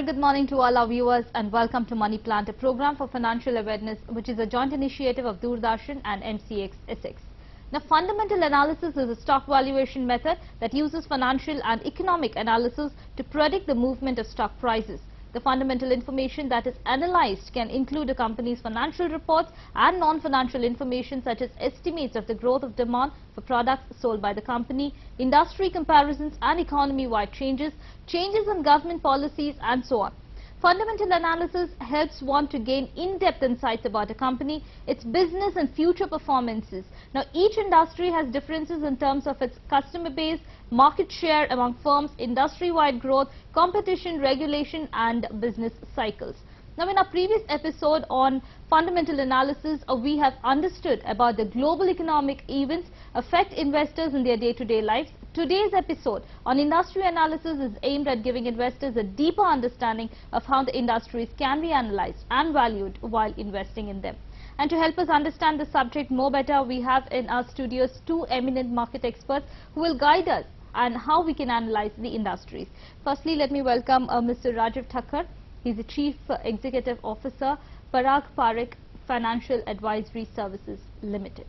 very good morning to all our viewers and welcome to Money Plant, a program for financial awareness which is a joint initiative of Doordarshan and MCX Essex. Now, fundamental analysis is a stock valuation method that uses financial and economic analysis to predict the movement of stock prices. The fundamental information that is analyzed can include a company's financial reports and non-financial information such as estimates of the growth of demand for products sold by the company, industry comparisons and economy-wide changes, changes in government policies and so on. Fundamental analysis helps one to gain in-depth insights about a company, its business and future performances. Now, each industry has differences in terms of its customer base, market share among firms, industry-wide growth, competition, regulation and business cycles. Now, in our previous episode on fundamental analysis, we have understood about the global economic events affect investors in their day-to-day lives. Today's episode on industry analysis is aimed at giving investors a deeper understanding of how the industries can be analyzed and valued while investing in them. And to help us understand the subject more better, we have in our studios two eminent market experts who will guide us on how we can analyze the industries. Firstly, let me welcome Mr. Rajeev Thakkar. He's the Chief Executive Officer, Parag Parekh Financial Advisory Services Limited.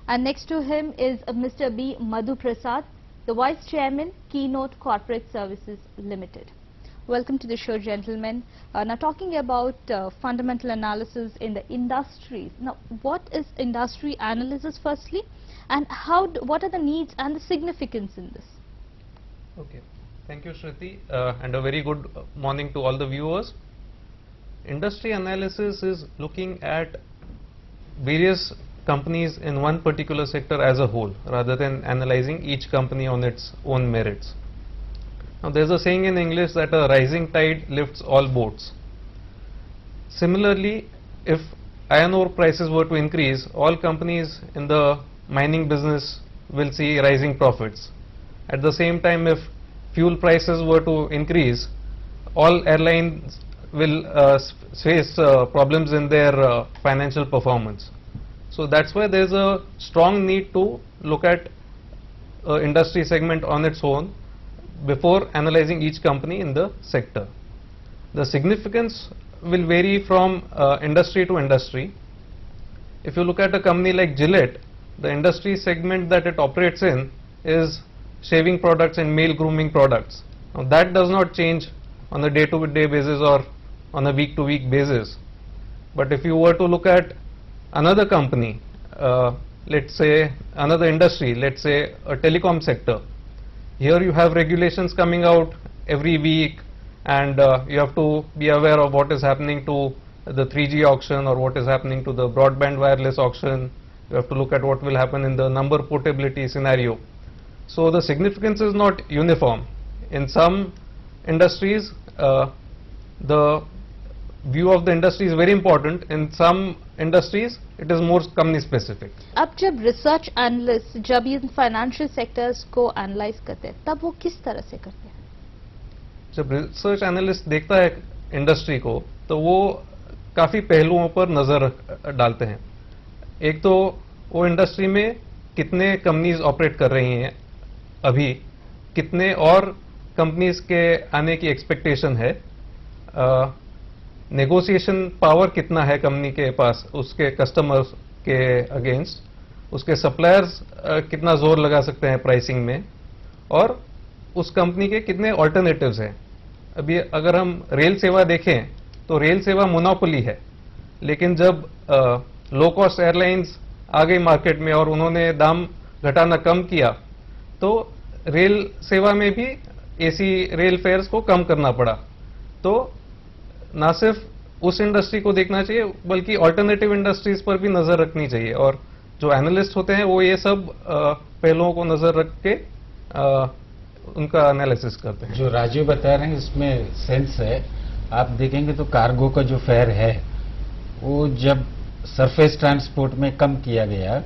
And next to him is Mr. B. Madhu Prasad, the Vice Chairman, Keynote Corporate Services Limited. Welcome to the show, gentlemen. Now, talking about fundamental analysis in the industries. Now, what is industry analysis firstly, and what are the needs and the significance in this? Okay. Thank you, Shruti, and a very good morning to all the viewers. Industry analysis is looking at various companies in one particular sector as a whole, rather than analyzing each company on its own merits. Now, there's a saying in English that a rising tide lifts all boats. Similarly, if iron ore prices were to increase, all companies in the mining business will see rising profits. At the same time, if fuel prices were to increase, all airlines will face problems in their financial performance. So that's why there's a strong need to look at industry segment on its own before analyzing each company in the sector. The significance will vary from industry to industry. If you look at a company like Gillette, the industry segment that it operates in is shaving products and male grooming products. Now, that does not change on a day-to-day basis or on a week-to-week basis. But if you were to look at another company, let's say another industry, let's say a telecom sector, here you have regulations coming out every week, and you have to be aware of what is happening to the 3G auction or what is happening to the broadband wireless auction. You have to look at what will happen in the number portability scenario. So the significance is not uniform. In some industries, the view of the industry is very important. In some industries, it is more company specific. अब जब research analyst जब in financial sectors को analyse करते हैं, तब वो किस तरह से करते हैं? जब रिसर्च एनालिस्ट देखता है इंडस्ट्री को, तो वो काफी पहलुओं पर नजर डालते हैं. एक तो वो इंडस्ट्री में कितने कंपनीज ऑपरेट कर रही हैं अभी, कितने और कंपनीज के आने की एक्सपेक्टेशन है, नेगोशिएशन पावर कितना है कंपनी के पास उसके कस्टमर्स के अगेंस्ट, उसके सप्लायर्स कितना जोर लगा सकते हैं प्राइसिंग में, और उस कंपनी के कितने ऑल्टरनेटिव्स हैं. अभी अगर हम रेल सेवा देखें तो रेल सेवा मोनोपोली है, लेकिन जब लो कॉस्ट एयरलाइंस आ गई मार्केट में और उन्होंने दाम घटाना कम किया, तो रेल सेवा में भी एसी रेल फेयर्स को कम करना पड़ा. तो ना सिर्फ उस इंडस्ट्री को देखना चाहिए, बल्कि ऑल्टरनेटिव इंडस्ट्रीज पर भी नजर रखनी चाहिए, और जो एनालिस्ट होते हैं वो ये सब पहलुओं को नजर रख के उनका एनालिसिस करते हैं. जो राजीव बता रहे हैं इसमें सेंस है. आप देखेंगे तो कार्गो का जो फेयर है वो जब सरफेस ट्रांसपोर्ट में कम किया गया,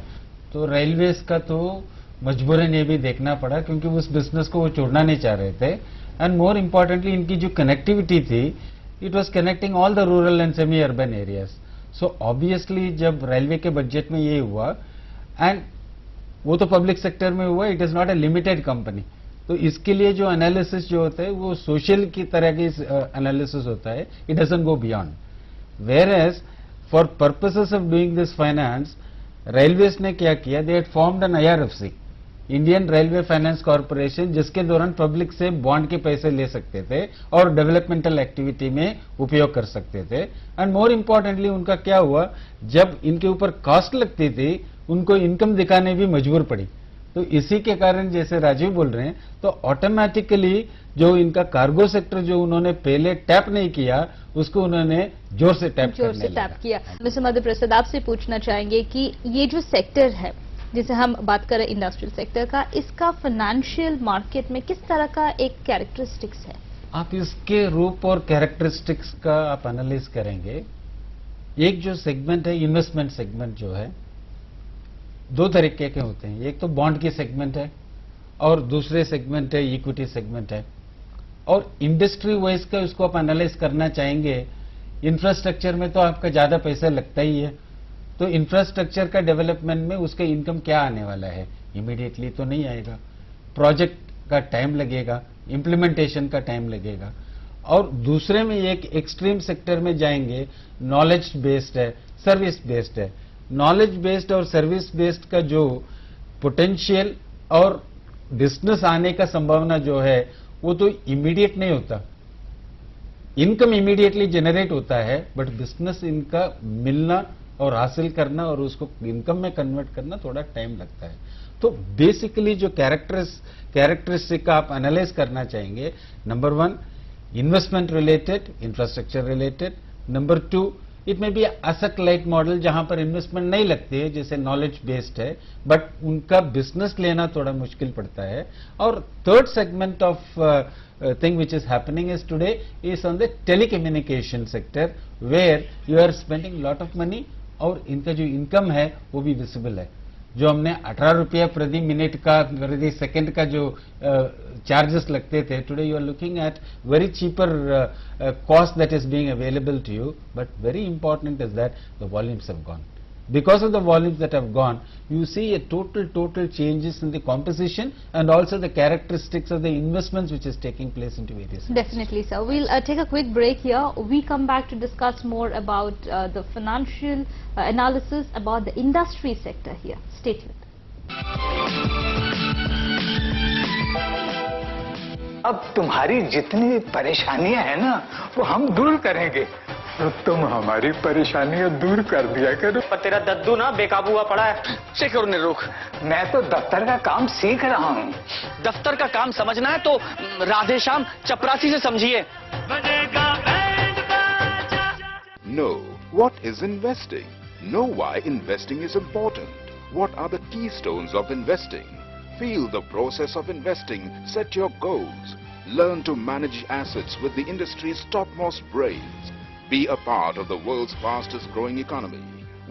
तो रेलवेज का तो मजबूरन ये भी देखना पड़ा, क्योंकि उस बिजनेस को वो छोड़ना नहीं चाह रहे थे. एंड मोर इम्पोर्टेंटली इनकी जो कनेक्टिविटी थी, it was connecting all the rural and semi urban areas. So obviously जब रेलवे के बजट में ये हुआ, एंड वो तो पब्लिक सेक्टर में हुआ, it is not a limited company, तो इसके लिए जो एनालिसिस जो होता है वो सोशल की तरह की एनालिसिस होता है, it doesn't go beyond. Whereas for purposes of doing this finance, railways ने क्या किया, they had formed an IRFC, Indian railway finance corporation, जिसके दौरान पब्लिक से बॉन्ड के पैसे ले सकते थे और डेवलपमेंटल एक्टिविटी में उपयोग कर सकते थे। एंड मोर इंपॉर्टेंटली उनका क्या हुआ, जब इनके ऊपर कॉस्ट लगती थी उनको इनकम दिखाने भी मजबूर पड़ी। तो इसी के कारण जैसे राजीव बोल रहे हैं, तो ऑटोमेटिकली जो इनका कार्गो सेक्टर जो उन्होंने पहले टैप नहीं किया, उसको उन्होंने जोर से टैप किया। मिस्टर मध्य प्रसाद, आपसे पूछना चाहेंगे कि ये जो सेक्टर है जिसे हम बात करें इंडस्ट्रियल सेक्टर का, इसका फाइनेंशियल मार्केट में किस तरह का एक कैरेक्टरिस्टिक्स है? आप इसके रूप और कैरेक्टरिस्टिक्स का आप एनालाइज करेंगे। एक जो सेगमेंट है, इन्वेस्टमेंट सेगमेंट जो है, दो तरीके के होते हैं। एक तो बॉन्ड की सेगमेंट है और दूसरे सेगमेंट है इक्विटी सेगमेंट है। और इंडस्ट्री वाइज का उसको आप एनालाइज करना चाहेंगे, इंफ्रास्ट्रक्चर में तो आपका ज्यादा पैसा लगता ही है, तो इंफ्रास्ट्रक्चर का डेवलपमेंट में उसका इनकम क्या आने वाला है, इमीडिएटली तो नहीं आएगा। प्रोजेक्ट का टाइम लगेगा, इम्प्लीमेंटेशन का टाइम लगेगा। और दूसरे में एक एक्सट्रीम सेक्टर में जाएंगे, नॉलेज बेस्ड है, सर्विस बेस्ड है। नॉलेज बेस्ड और सर्विस बेस्ड का जो पोटेंशियल और बिजनेस आने का संभावना जो है वो तो इमीडिएट नहीं होता। इनकम इमीडिएटली जनरेट होता है, बट बिजनेस इनका मिलना और हासिल करना और उसको इनकम में कन्वर्ट करना थोड़ा टाइम लगता है। तो बेसिकली जो कैरेक्टरिस्टिक का आप एनालाइज करना चाहेंगे, number 1 investment related, infrastructure related. Number 2 it में बी एसेट लाइट मॉडल जहां पर इन्वेस्टमेंट नहीं लगती है, जैसे नॉलेज बेस्ड है, बट उनका बिजनेस लेना थोड़ा मुश्किल पड़ता है। और third segment of thing which is happening is today is on the telecommunication sector, where you are spending lot of money और इनका जो इनकम है वो भी विजिबल है। जो हमने 18 रुपया प्रति मिनट का, प्रति सेकंड का जो चार्जेस लगते थे, today you are looking at very cheaper cost that is being available to you, but very important is that the volumes have gone. Because of the volumes that have gone, you see a total changes in the composition and also the characteristics of the investments which is taking place into various sectors. Definitely, sir. We'll take a quick break here. We come back to discuss more about the financial analysis about the industry sector here. Stay tuned. अब तुम्हारी जितनी परेशानियां हैं ना, वो हम दूर करेंगे। तो तुम हमारी परेशानियां दूर कर दिया करो। पर तेरा दद्दू ना बेकाबू हुआ पड़ा है। शेखर ने रोक। मैं तो दफ्तर का काम सीख रहा हूँ। दफ्तर का काम समझना है तो राधेश्याम चपरासी से समझिए। Know what is investing. Know why investing is important. What are the keystones of investing? Feel the process of investing. Set your goals. Learn to manage assets with the industry's topmost brains. Be a part of the world's fastest growing economy.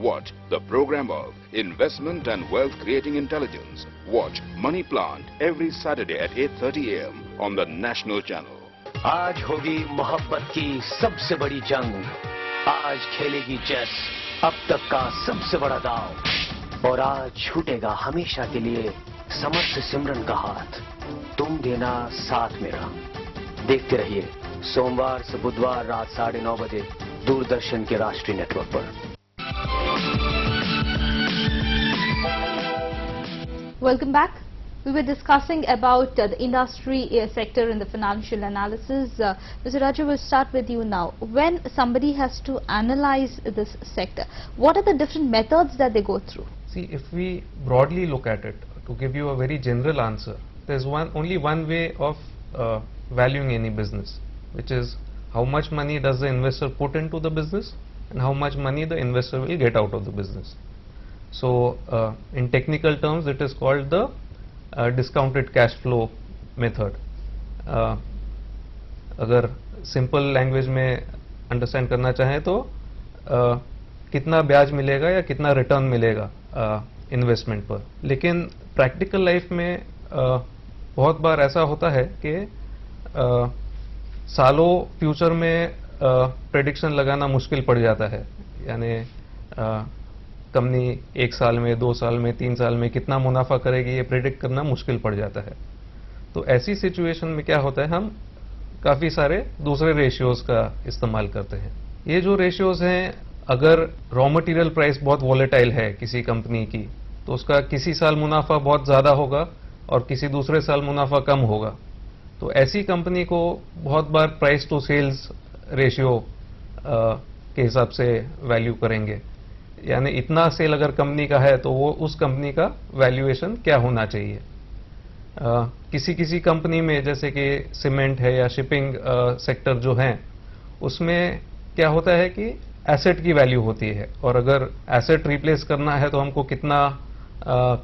Watch the program of Investment and Wealth Creating Intelligence. Watch Money Plant every Saturday at 8:30 AM on the National Channel. आज होगी मोहब्बत की सबसे बड़ी जंग। आज खेलेगी chess अब तक का सबसे बड़ा दांव। और आज छूटेगा हमेशा के लिए समर्थ सिमरन का हाथ। तुम देना साथ मेरा। देखते रहिए सोमवार से बुधवार रात 9:30 बजे दूरदर्शन के राष्ट्रीय नेटवर्क पर। Welcome back. We were discussing about the industry sector in the financial analysis. Mr. Rajeev, we'll start with you now. When somebody has to analyze this sector, what are the different methods that they go through? See, if we broadly look at it, to give you a very general answer, there's only one way of valuing any business, which is how much money does the investor put into the business and how much money the investor will get out of the business. So in technical terms it is called the discounted cash flow method. अगर simple language में understand करना चाहें तो कितना ब्याज मिलेगा या कितना रिटर्न मिलेगा इन्वेस्टमेंट पर। लेकिन प्रैक्टिकल लाइफ में बहुत बार ऐसा होता है कि सालों फ्यूचर में प्रेडिक्शन लगाना मुश्किल पड़ जाता है। यानी कंपनी 1 साल में, 2 साल में, 3 साल में कितना मुनाफा करेगी ये प्रेडिक्ट करना मुश्किल पड़ जाता है। तो ऐसी सिचुएशन में क्या होता है, हम काफी सारे दूसरे रेशियोज का इस्तेमाल करते हैं। ये जो रेशियोज हैं, अगर रॉ मटेरियल प्राइस बहुत वॉलेटाइल है किसी कंपनी की, तो उसका किसी साल मुनाफा बहुत ज्यादा होगा और किसी दूसरे साल मुनाफा कम होगा। तो ऐसी कंपनी को बहुत बार प्राइस टू सेल्स रेशियो के हिसाब से वैल्यू करेंगे, यानी इतना सेल अगर कंपनी का है तो वो उस कंपनी का वैल्यूएशन क्या होना चाहिए। किसी किसी कंपनी में जैसे कि सीमेंट है या शिपिंग सेक्टर जो है, उसमें क्या होता है कि एसेट की वैल्यू होती है, और अगर एसेट रिप्लेस करना है तो हमको कितना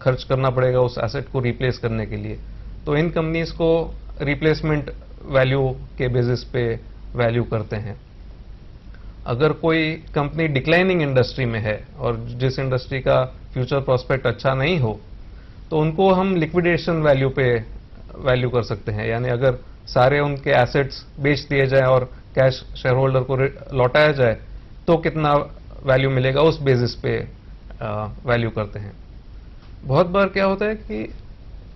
खर्च करना पड़ेगा उस एसेट को रिप्लेस करने के लिए। तो इन कंपनीज को रिप्लेसमेंट वैल्यू के बेसिस पे वैल्यू करते हैं। अगर कोई कंपनी डिक्लाइनिंग इंडस्ट्री में है और जिस इंडस्ट्री का फ्यूचर प्रोस्पेक्ट अच्छा नहीं हो, तो उनको हम लिक्विडेशन वैल्यू पे वैल्यू कर सकते हैं, यानी अगर सारे उनके एसेट्स बेच दिए जाए और कैश शेयर होल्डर को लौटाया जाए तो कितना वैल्यू मिलेगा, उस बेसिस पे वैल्यू करते हैं। बहुत बार क्या होता है कि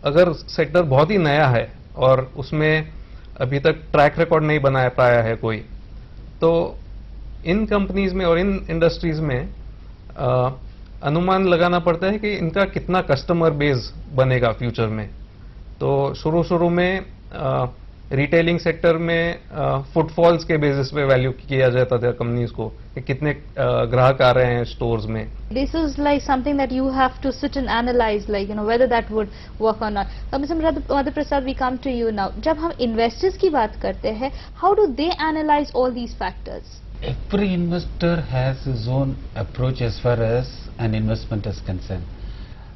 अगर सेक्टर बहुत ही नया है और उसमें अभी तक ट्रैक रिकॉर्ड नहीं बना पाया है कोई, तो इन कंपनीज में और इन इंडस्ट्रीज में अनुमान लगाना पड़ता है कि इनका कितना कस्टमर बेस बनेगा फ्यूचर में। तो शुरू में रिटेलिंग सेक्टर में फुटफॉल्स के बेसिस पे वैल्यू किया जाता था कंपनीज को, कि कितने ग्राहक आ रहे हैं स्टोर्स में। This is like something that you have to sit and analyze, like whether that would work or not. Mr. Madhu Prasad, we come to you now. जब हम investors की बात करते हैं, how do they analyze all these factors? Every investor has his own approach as far as an investment is concerned.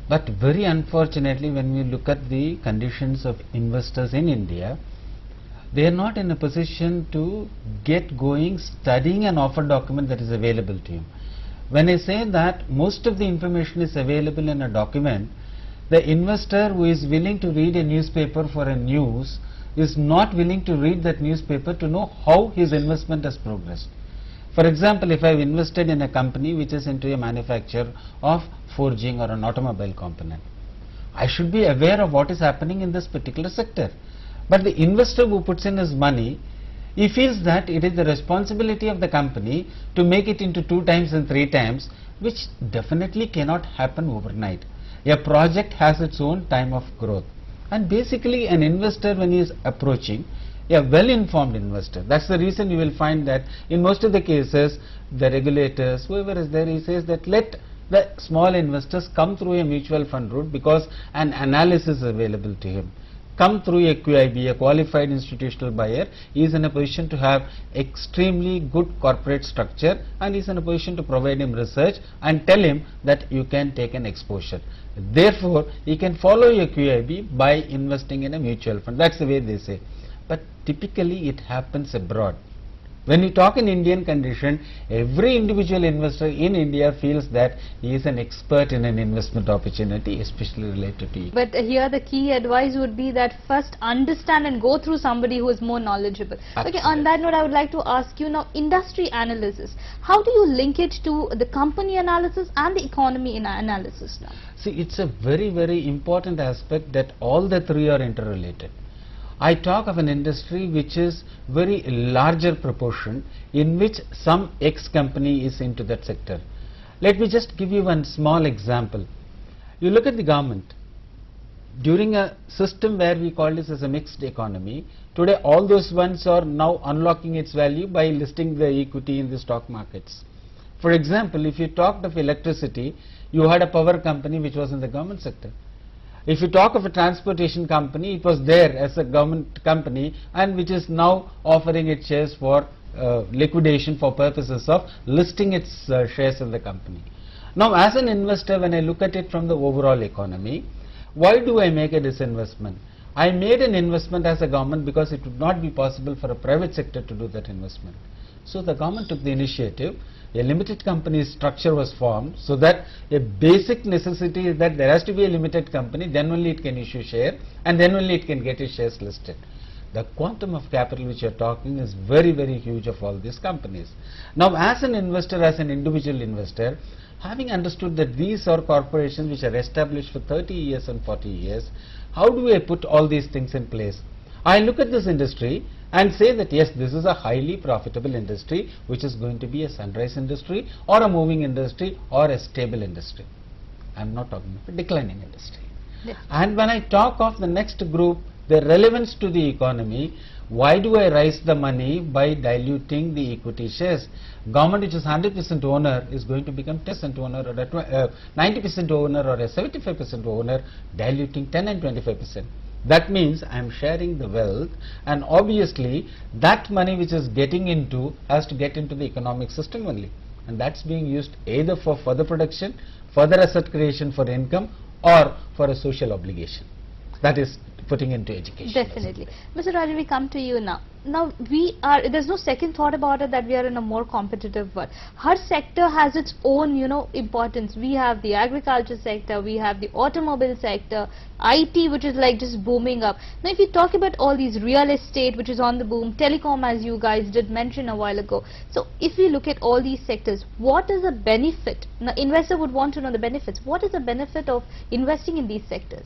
But very unfortunately, when we look at the conditions of investors in India, they are not in a position to get going studying an offer document that is available to him. When I say that most of the information is available in a document, the investor who is willing to read a newspaper for a news is not willing to read that newspaper to know how his investment has progressed. For example, if I have invested in a company which is into a manufacture of forging or an automobile component, I should be aware of what is happening in this particular sector. But the investor who puts in his money, he feels that it is the responsibility of the company to make it into 2 times and 3 times, which definitely cannot happen overnight. A project has its own time of growth. And basically an investor, when he is approaching, a well-informed investor, that's the reason you will find that in most of the cases, the regulators, whoever is there, he says that let the small investors come through a mutual fund route because an analysis is available to him. Come through a QIB, a qualified institutional buyer, he is in a position to have extremely good corporate structure and is in a position to provide him research and tell him that you can take an exposure. Therefore, he can follow a QIB by investing in a mutual fund. That's the way they say. But typically it happens abroad. When you talk in Indian condition, every individual investor in India feels that he is an expert in an investment opportunity, especially related to it. But here the key advice would be that first understand and go through somebody who is more knowledgeable. Absolutely. Okay, on that note, I would like to ask you now, industry analysis. How do you link it to the company analysis and the economy analysis now? See, it's a very, very important aspect that all the three are interrelated. I talk of an industry which is very larger proportion in which some X company is into that sector. Let me just give you one small example. You look at the government. During a system where we call this as a mixed economy, today all those ones are now unlocking its value by listing the equity in the stock markets. For example, if you talked of electricity, you had a power company which was in the government sector. If you talk of a transportation company, it was there as a government company and which is now offering its shares for liquidation for purposes of listing its shares in the company. Now, as an investor, when I look at it from the overall economy, why do I make a disinvestment? I made an investment as a government because it would not be possible for a private sector to do that investment. So the government took the initiative. A limited company structure was formed so that a basic necessity is that there has to be a limited company, then only it can issue share and then only it can get its shares listed. The quantum of capital which you are talking is very, very huge of all these companies. Now, as an investor, as an individual investor, having understood that these are corporations which are established for 30 years and 40 years, how do I put all these things in place? I look at this industry and say that yes, this is a highly profitable industry which is going to be a sunrise industry or a moving industry or a stable industry. I am not talking of a declining industry. Yes. And when I talk of the next group, the relevance to the economy, why do I raise the money by diluting the equity shares? Government which is 100% owner is going to become 10% owner or a 90% owner or a 75% owner, diluting 10 and 25%. That means I am sharing the wealth, and obviously that money which is getting into has to get into the economic system only, and that's being used either for further production, further asset creation for income, or for a social obligation, that is putting into education. Definitely. Mr. Rajeev, we come to you now. Now there's no second thought about it that we are in a more competitive world. Her sector has its own, importance. We have the agriculture sector, we have the automobile sector, IT, which is like just booming up. Now if you talk about all these real estate, which is on the boom, telecom, as you guys did mention a while ago. So if we look at all these sectors, what is the benefit? Now investor would want to know the benefits. What is the benefit of investing in these sectors?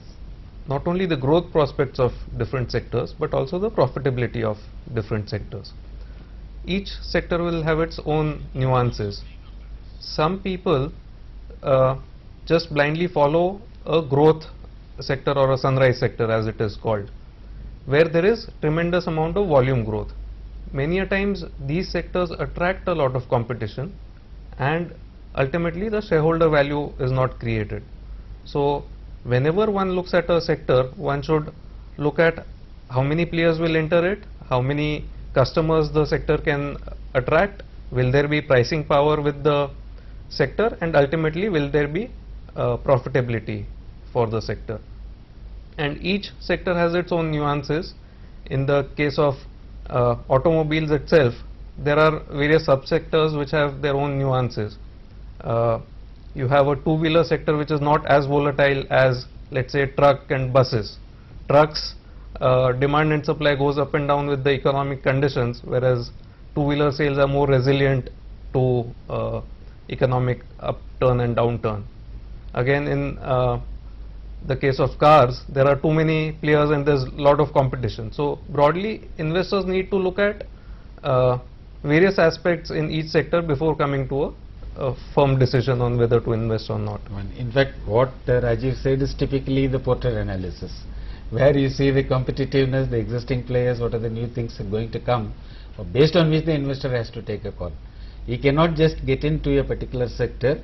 Not only the growth prospects of different sectors, but also the profitability of different sectors. Each sector will have its own nuances. Some people just blindly follow a growth sector or a sunrise sector, as it is called, where there is tremendous amount of volume growth. Many a times these sectors attract a lot of competition, and ultimately the shareholder value is not created. So whenever one looks at a sector, one should look at how many players will enter it, how many customers the sector can attract, will there be pricing power with the sector, and ultimately will there be profitability for the sector. And each sector has its own nuances. In the case of automobiles itself, there are various subsectors which have their own nuances. You have a two-wheeler sector which is not as volatile as, let's say, truck and buses. Trucks, demand and supply goes up and down with the economic conditions, whereas two-wheeler sales are more resilient to economic upturn and downturn. Again, in the case of cars, there are too many players and there's a lot of competition. So broadly, investors need to look at various aspects in each sector before coming to a firm decision on whether to invest or not. In fact, what Rajeev said is typically the Porter analysis, where you see the competitiveness, the existing players, what are the new things are going to come, based on which the investor has to take a call. He cannot just get into a particular sector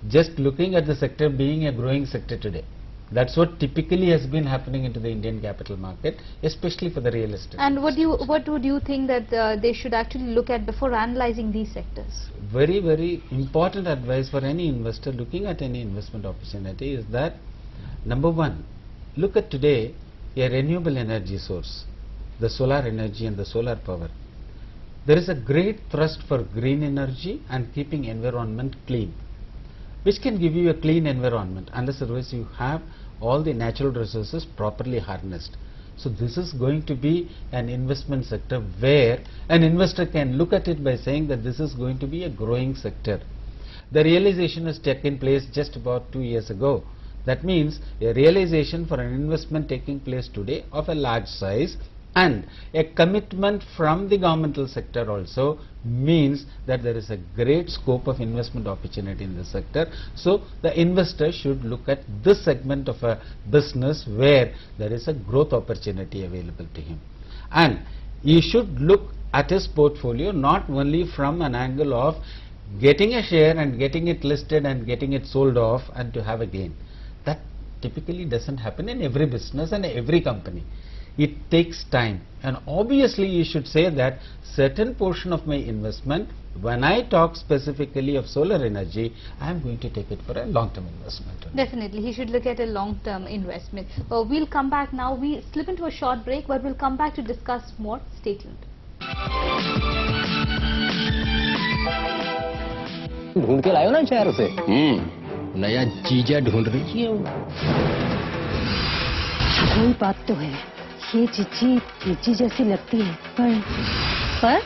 just looking at the sector being a growing sector today. That's what typically has been happening into the Indian capital market, especially for the real estate. And what would you think that they should actually look at before analyzing these sectors? Very, very important advice for any investor looking at any investment opportunity is that, number one, look at today a renewable energy source, the solar energy and the solar power. There is a great thrust for green energy and keeping environment clean, which can give you a clean environment unless otherwise you have all the natural resources properly harnessed. So this is going to be an investment sector where an investor can look at it by saying that this is going to be a growing sector. The realization has taken place just about 2 years ago. That means a realization for an investment taking place today of a large size, and a commitment from the governmental sector also means that there is a great scope of investment opportunity in this sector. So the investor should look at this segment of a business where there is a growth opportunity available to him, and he should look at his portfolio not only from an angle of getting a share and getting it listed and getting it sold off and to have a gain. That typically doesn't happen in every business and every company. It takes time, and obviously you should say that certain portion of my investment, when I talk specifically of solar energy, I am going to take it for a long-term investment. Definitely, he should look at a long-term investment. We'll come back now. We slip into a short break, but we'll come back to discuss more. Stay tuned. ढूंढ के लायो ना शहर से। नया जीजा ढूंढ रही है वो। कोई बात तो है, ये जीजी जैसी लगती है, पर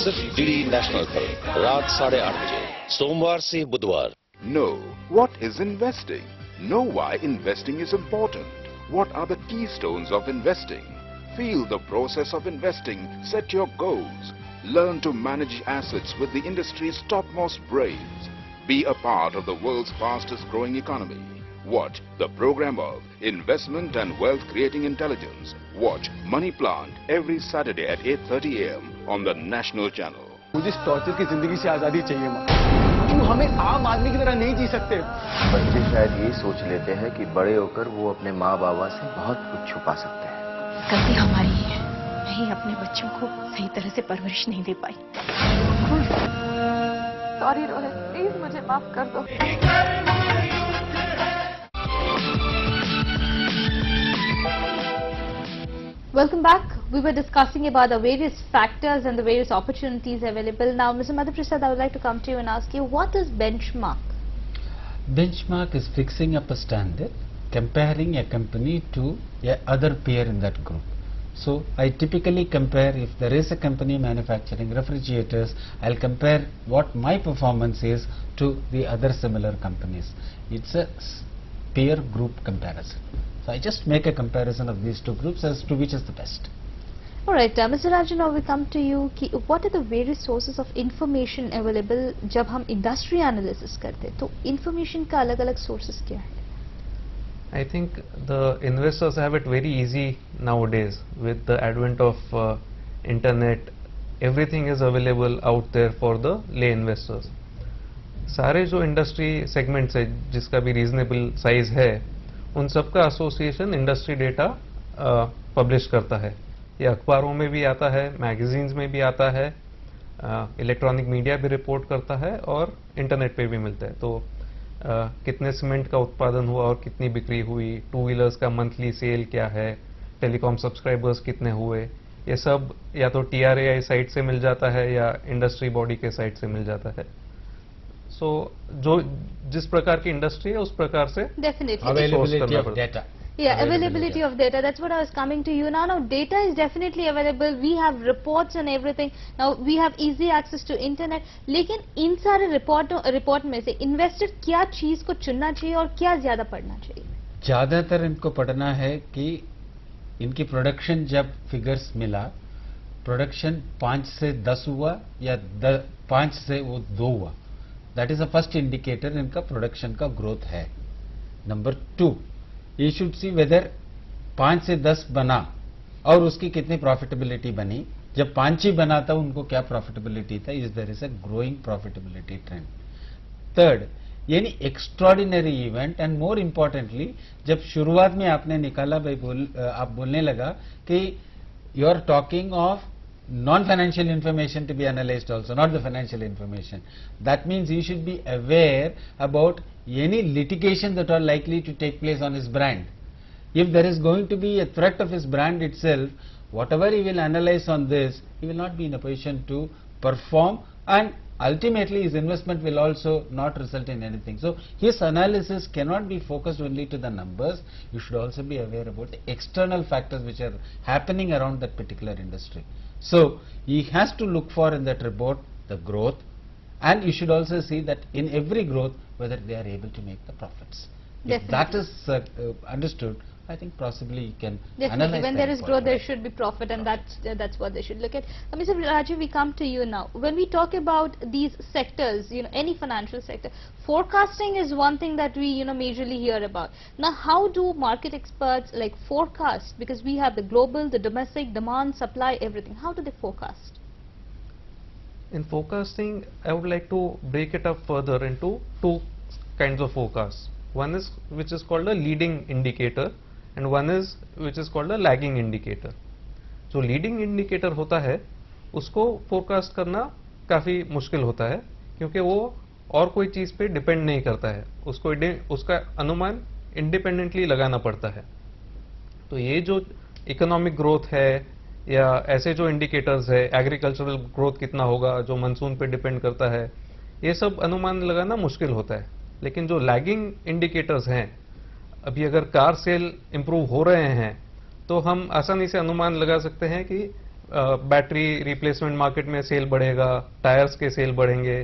सिर्फ डीडी नेशनल पर रात 8:30 बजे सोमवार से बुधवार। Know what is investing. Know why investing is important. What are the keystones of investing? Feel the process of investing. Set your goals. Learn to manage assets with the industry's topmost brains. Be a part of the world's fastest growing economy. Watch the program of Investment and Wealth Creating Intelligence. Watch Money Plant every Saturday at 8:30 a.m. on the national channel. मुझे इस torture की जिंदगी से आजादी चाहिए माँ। क्यों हमें आम आदमी की तरह नहीं जी सकते? बच्चे शायद ये सोच लेते हैं कि बड़े होकर वो अपने माँ बाबा से बहुत कुछ छुपा सकते हैं। गलती हमारी ही है, मैं ही अपने बच्चों को सही तरह से परवरिश नहीं दे पाई। सॉरी रोहित, प्लीज मुझे माफ कर दो। Welcome back. We were discussing about the various factors and the various opportunities available. Now, Mr. Madhaprasad, I would like to come to you and ask you, what is benchmark? Benchmark is fixing up a standard, comparing a company to a other peer in that group. So I typically compare, if there is a company manufacturing refrigerators, I'll compare what my performance is to the other similar companies. It's a peer group comparison. So I just make a comparison of these two groups as to which is the best. All right, Mr. Rajan, now we come to you. What are the various sources of information available जब हम industry analysis करते हैं? तो information का अलग-अलग sources क्या है? I think the investors have it very easy nowadays with the advent of internet. Everything is available out there for the lay investors. सारे जो इंडस्ट्री सेगमेंट्स है जिसका भी रीजनेबल साइज है उन सबका एसोसिएशन इंडस्ट्री डेटा पब्लिश करता है। ये अखबारों में भी आता है, मैगजीन्स में भी आता है, इलेक्ट्रॉनिक मीडिया भी रिपोर्ट करता है और इंटरनेट पे भी मिलता है। तो कितने सीमेंट का उत्पादन हुआ और कितनी बिक्री हुई, टू व्हीलर्स का मंथली सेल क्या है, टेलीकॉम सब्सक्राइबर्स कितने हुए, ये सब या तो TRAI साइट से मिल जाता है या इंडस्ट्री बॉडी के साइट से मिल जाता है। सो जो जिस प्रकार की इंडस्ट्री है उस प्रकार से Definitely. Availability of data. Yeah, availability of data. That's what I was coming to you now. Now, data is definitely available. We have reports and everything. Now, we have easy access to internet. लेकिन इन सारे report में से investor क्या चीज को चुनना चाहिए और क्या ज्यादा पढ़ना चाहिए? ज्यादातर इनको पढ़ना है कि इनकी प्रोडक्शन जब फिगर्स मिला, प्रोडक्शन 5 से 10 हुआ या 5 से वो 2 हुआ, that is the first indicator इनका प्रोडक्शन का ग्रोथ है। Number 2, you should see whether 5 से 10 बना और उसकी कितनी प्रॉफिटेबिलिटी बनी। जब 5 ही बना था उनको क्या प्रॉफिटेबिलिटी था, is there is a growing profitability trend. Third, यानी extraordinary event and more importantly जब शुरुआत में आपने निकाला भाई आप बोलने लगा कि you are talking of non-financial information to be analyzed also, not the financial information. That means you should be aware about any litigation that are likely to take place on his brand. If there is going to be a threat of his brand itself, whatever he will analyze on this, he will not be in a position to perform, and ultimately his investment will also not result in anything. So his analysis cannot be focused only to the numbers. You should also be aware about the external factors which are happening around that particular industry. So he has to look for in that report the growth, and you should also see that in every growth whether they are able to make the profits. If that is understood, I think possibly you can Definitely. When there is growth, there well. should be profit, and that's what they should look at. Mr. Rajeev, we come to you now. When we talk about these sectors, any financial sector, forecasting is one thing that we, majorly hear about. Now, how do market experts like forecast? Because we have the global, the domestic, demand, supply, everything. How do they forecast? In forecasting, I would like to break it up further into two kinds of forecasts. One is which is called a leading indicator, and one is which is called a lagging indicator. जो leading indicator होता है उसको forecast करना काफ़ी मुश्किल होता है क्योंकि वो और कोई चीज़ पे डिपेंड नहीं करता है, उसका अनुमान इंडिपेंडेंटली लगाना पड़ता है। तो ये जो इकोनॉमिक ग्रोथ है या ऐसे जो इंडिकेटर्स है, एग्रीकल्चरल ग्रोथ कितना होगा जो मानसून पे डिपेंड करता है, ये सब अनुमान लगाना मुश्किल होता है। लेकिन जो लैगिंग इंडिकेटर्स हैं, अभी अगर कार सेल इंप्रूव हो रहे हैं तो हम आसानी से अनुमान लगा सकते हैं कि बैटरी रिप्लेसमेंट मार्केट में सेल बढ़ेगा, टायर्स के सेल बढ़ेंगे,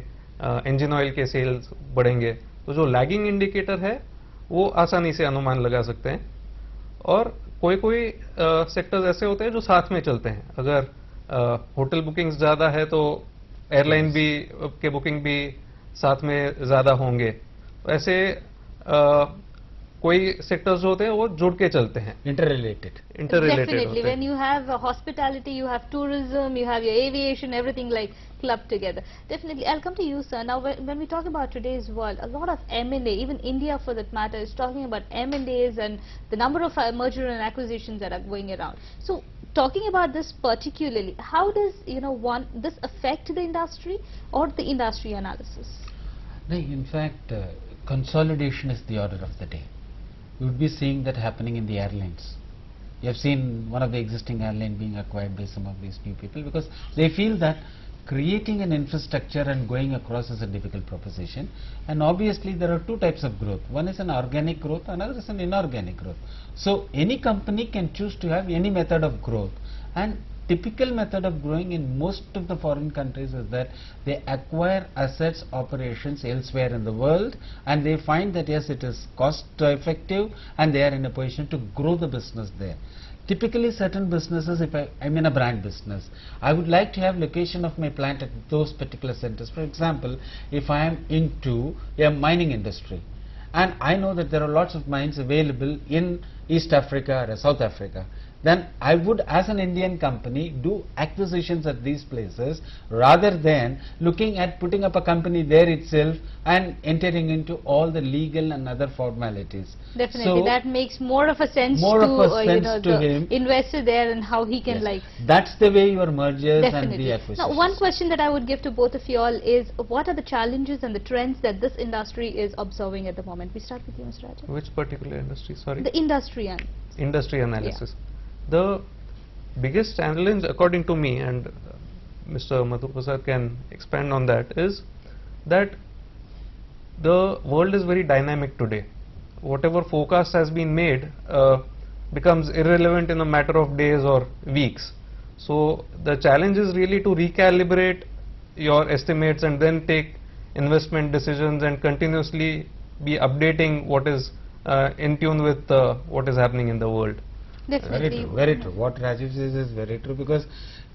इंजन ऑयल के सेल्स बढ़ेंगे। तो जो लैगिंग इंडिकेटर है वो आसानी से अनुमान लगा सकते हैं। और कोई कोई सेक्टर्स ऐसे होते हैं जो साथ में चलते हैं। अगर होटल बुकिंग्स ज़्यादा है तो एयरलाइन भी के बुकिंग भी साथ में ज़्यादा होंगे। तो ऐसे कोई सेक्टर्स जो होते हैं वो जुड़ के चलते हैं, Interrelated. Definitely. When you have hospitality, you have tourism, you have your aviation, everything like clubbed together. Definitely. I'll come to you, sir. Now, when we talk about today's world, a lot of M&A, even India for that matter, is talking about M&As and the number of merger and acquisitions that are going around. So, talking about this particularly, how does this affect the industry or the industry analysis? No, in fact, consolidation is the order of the day. You would be seeing that happening in the airlines. You have seen one of the existing airline being acquired by some of these new people because they feel that creating an infrastructure and going across is a difficult proposition. And obviously there are two types of growth. One is an organic growth, another is an inorganic growth. So any company can choose to have any method of growth. And typical method of growing in most of the foreign countries is that they acquire assets, operations elsewhere in the world, and they find that yes, it is cost effective and they are in a position to grow the business there. Typically certain businesses, if I'm in a brand business, I would like to have location of my plant at those particular centers. For example, if I am into a mining industry and I know that there are lots of mines available in East Africa or South Africa, then I would, as an Indian company, do acquisitions at these places rather than looking at putting up a company there itself and entering into all the legal and other formalities. Definitely, so that makes more of a sense more to, of a sense to the him. investor there and how he can Yes. That's the way your mergers and the acquisitions. Now, one question that I would give to both of you all is, what are the challenges and the trends that this industry is observing at the moment? We start with you, Mr. Rajeev. Which particular industry? Sorry. The industry and Industry analysis. The biggest challenge, according to me, and Mr. Madhu Prasad can expand on that, is that the world is very dynamic today. Whatever forecast has been made becomes irrelevant in a matter of days or weeks. So the challenge is really to recalibrate your estimates and then take investment decisions and continuously be updating what is in tune with what is happening in the world. Definitely. Very true. What Rajeev says is very true, because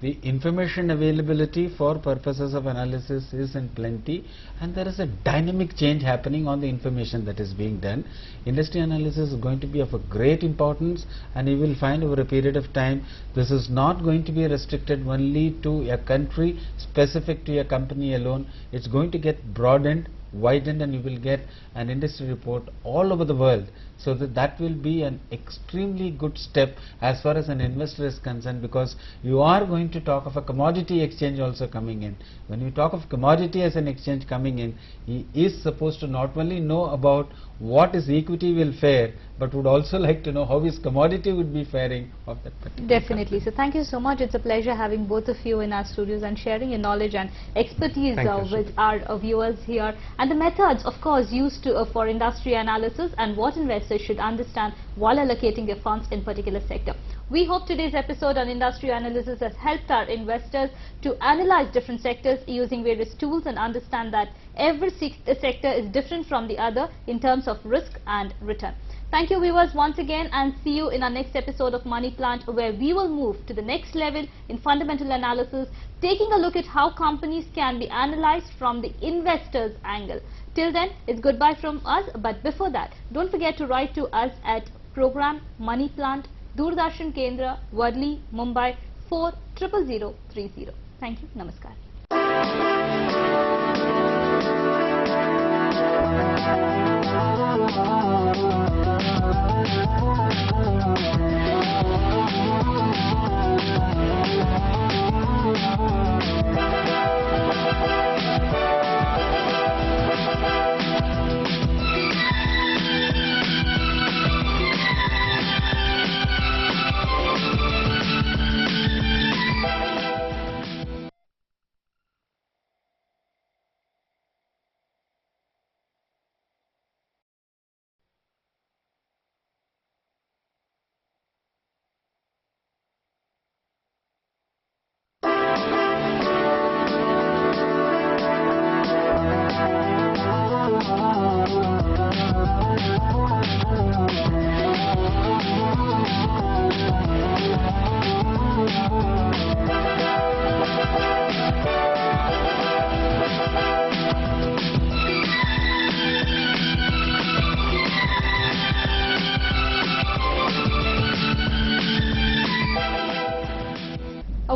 the information availability for purposes of analysis is in plenty, and there is a dynamic change happening on the information that is being done. Industry analysis is going to be of a great importance, and you will find over a period of time this is not going to be restricted only to a country, specific to a company alone. It's going to get broadened, widened, and you will get an industry report all over the world. So that will be an extremely good step as far as an investor is concerned, because you are going to talk of a commodity exchange also coming in. When you talk of commodity as an exchange coming in, he is supposed to not only know about what his equity will fare, but would also like to know how his commodity would be faring of that particular Definitely. So thank you so much. It's a pleasure having both of you in our studios and sharing your knowledge and expertise with our viewers here, and the methods, of course, used to, for industry analysis and what investors should understand while allocating their funds in particular sector. We hope today's episode on industry analysis has helped our investors to analyze different sectors using various tools and understand that every sector is different from the other in terms of risk and return. Thank you, viewers, once again, and see you in our next episode of Money Plant, where we will move to the next level in fundamental analysis, taking a look at how companies can be analyzed from the investor's angle. Till then, it's goodbye from us, but before that, don't forget to write to us at Program Money Plant, Doordarshan Kendra, Wadli, Mumbai 400030. Thank you. Namaskar.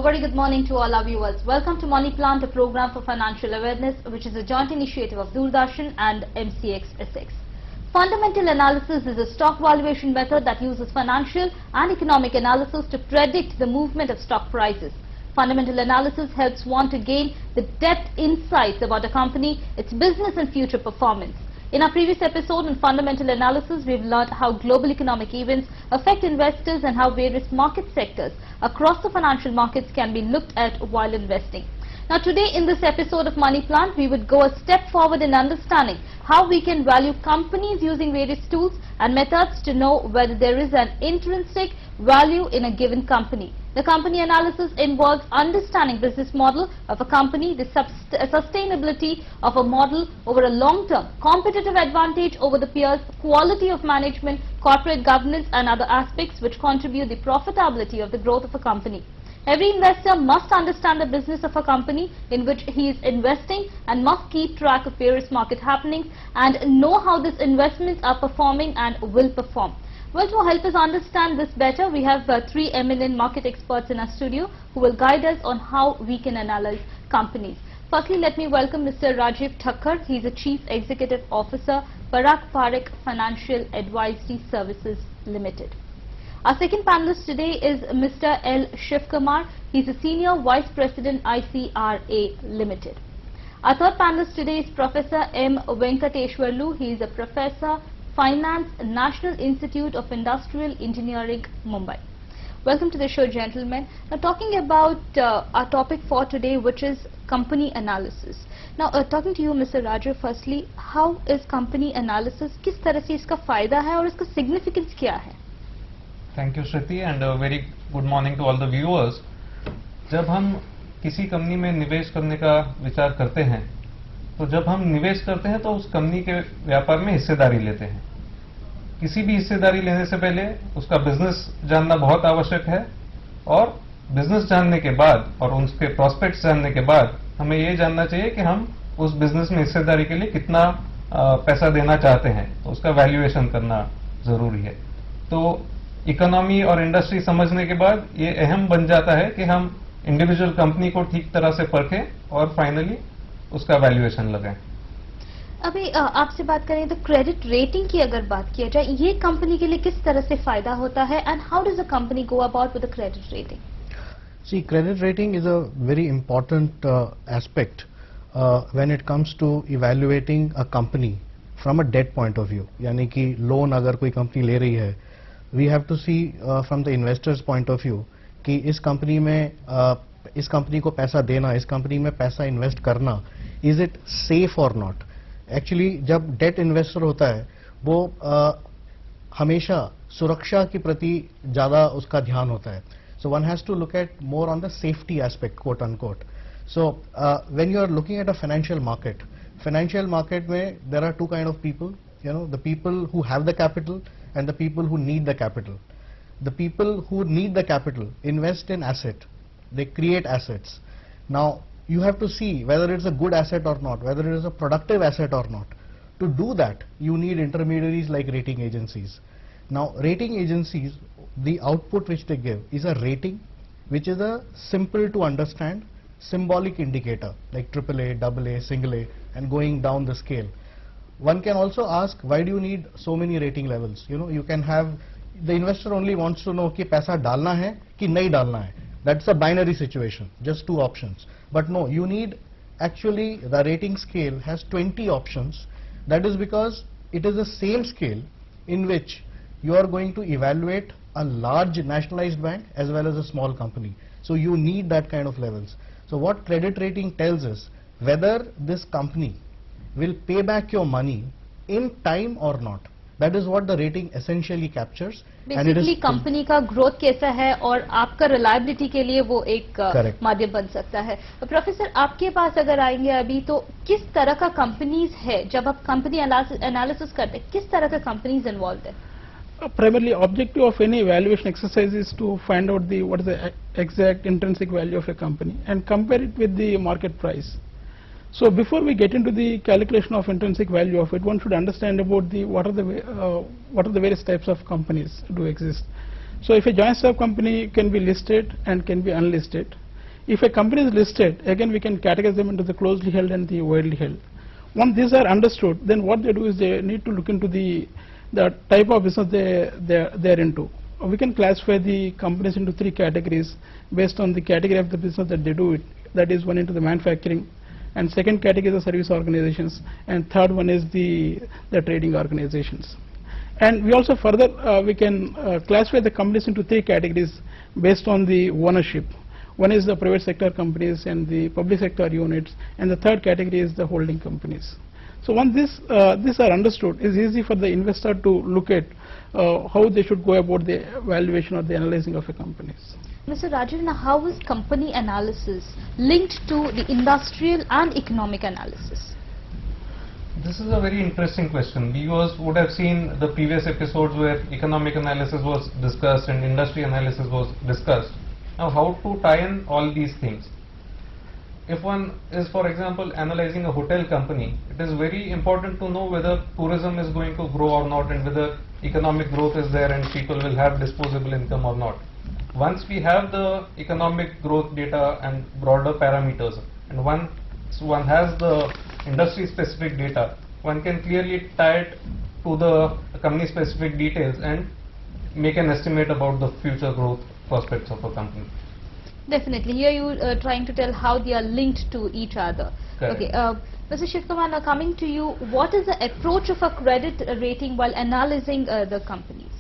A very good morning to all our viewers. Welcome to Money Plant, a program for financial awareness, which is a joint initiative of Doordarshan and MCX. Fundamental analysis is a stock valuation method that uses financial and economic analysis to predict the movement of stock prices. Fundamental analysis helps one to gain the depth insights about a company, its business and future performance. In our previous episode on fundamental analysis, we've learned how global economic events affect investors and how various market sectors across the financial markets can be looked at while investing. Now today in this episode of Money Plant, we would go a step forward in understanding how we can value companies using various tools and methods to know whether there is an intrinsic value in a given company. The company analysis involves understanding business model of a company, the sustainability of a model over a long term, competitive advantage over the peers, quality of management, corporate governance and other aspects which contribute the profitability of the growth of a company. Every investor must understand the business of a company in which he is investing and must keep track of various market happenings and know how these investments are performing and will perform. Well, to help us understand this better, we have three eminent market experts in our studio who will guide us on how we can analyze companies. Firstly, let me welcome Mr. Rajeev Thakkar. He is the Chief Executive Officer, Parag Parekh Financial Advisory Services Limited. Our second panelist today is Mr. L. Shivkumar. He is a Senior Vice President, ICRA Limited. Our third panelist today is Professor M. Venkateshwarlu. He is a Professor, Finance, National Institute of Industrial Engineering, Mumbai. Welcome to the show, gentlemen. Now talking about our topic for today, which is company analysis. Now talking to you, Mr. Rajeev, firstly, how is company analysis? किस तरह से इसका फायदा है और इसका significance क्या है? Thank you, Shriti, and a very good morning to all the viewers. जब हम किसी कंपनी में निवेश करने का विचार करते हैं, तो जब हम निवेश करते हैं तो उस कंपनी के व्यापार में हिस्सेदारी लेते हैं. किसी भी हिस्सेदारी लेने से पहले उसका बिजनेस जानना बहुत आवश्यक है और बिजनेस जानने के बाद और उसके प्रोस्पेक्ट्स जानने के बाद हमें ये जानना चाहिए कि हम उस बिजनेस में हिस्सेदारी के लिए कितना पैसा देना चाहते हैं, तो उसका वैल्यूएशन करना जरूरी है. तो इकोनॉमी और इंडस्ट्री समझने के बाद ये अहम बन जाता है कि हम इंडिविजुअल कंपनी को ठीक तरह से परखें और फाइनली उसका वैल्यूएशन लगाएं. अभी आपसे बात करें तो क्रेडिट रेटिंग की अगर बात किया जाए, ये कंपनी के लिए किस तरह से फायदा होता है and how does a company go about with the credit rating? See, credit rating is a very important aspect when it comes to evaluating a company from a debt point of view. यानी कि loan अगर कोई company ले रही है, we have to see from the investor's point of view कि इस company में इस कंपनी को पैसा देना, इस कंपनी में पैसा इन्वेस्ट करना, इज इट सेफ और नॉट. एक्चुअली जब डेट इन्वेस्टर होता है वो हमेशा सुरक्षा के प्रति ज्यादा उसका ध्यान होता है. So one has to look at more on the safety aspect, quote unquote. So when you are looking at a financial market में there are two kind of people, you know, the people who have the capital and the people who need the capital. The people who need the capital invest in asset. They create assets. Now you have to see whether it's a good asset or not, whether it is a productive asset or not. To do that, you need intermediaries like rating agencies. Now rating agencies, the output which they give is a rating which is a simple to understand symbolic indicator like AAA, AA, single A and going down the scale. One can also ask, why do you need so many rating levels? You know, you can have, the investor only wants to know कि पैसा डालना है कि नहीं डालना है. That's a binary situation, just two options. But no, you need, actually the rating scale has 20 options. That is because it is the same scale in which you are going to evaluate a large nationalized bank as well as a small company. So you need that kind of levels. So what credit rating tells us, whether this company will pay back your money in time or not. That is what the rating essentially captures. Basically company का growth कैसा है और आपका reliability के लिए वो एक माध्यम बन सकता है. प्रोफेसर, आपके पास अगर आएंगे अभी, तो किस तरह का कंपनीज है जब आप कंपनी एनालिसिस करते हैं, किस तरह का कंपनीज इन्वॉल्व है? Primarily, objective of any evaluation exercise is to find out what is the exact intrinsic value of a company and compare it with the market price. So before we get into the calculation of intrinsic value of it, one should understand about what are the various types of companies do exist. So if a joint stock company can be listed and can be unlisted, If a company is listed, again we can categorize them into the closely held and the widely held. Once these are understood, then what they do is they need to look into the type of business they're into. We can classify the companies into 3 categories based on the category of the business that they do it. That is, one into the manufacturing, and second category is the service organizations, and third one is the trading organizations. And we also further we can classify the companies into 3 categories based on the ownership. One is the private sector companies and the public sector units, and the third category is the holding companies. So once these are understood, it's easy for the investor to look at how they should go about the valuation or the analyzing of a companies. Mr. Rajeev, now how is company analysis linked to the industrial and economic analysis? This is a very interesting question. We would have seen the previous episodes where economic analysis was discussed and industry analysis was discussed. Now, how to tie in all these things? If one is, for example, analyzing a hotel company, it is very important to know whether tourism is going to grow or not, and whether economic growth is there and people will have disposable income or not. Once we have the economic growth data and broader parameters, and once one has the industry specific data, one can clearly tie it to the company specific details and make an estimate about the future growth prospects of a company. Definitely. Here you are trying to tell how they are linked to each other. Correct. Okay. Mr. Shivkumar, now coming to you, what is the approach of a credit rating while analyzing the companies?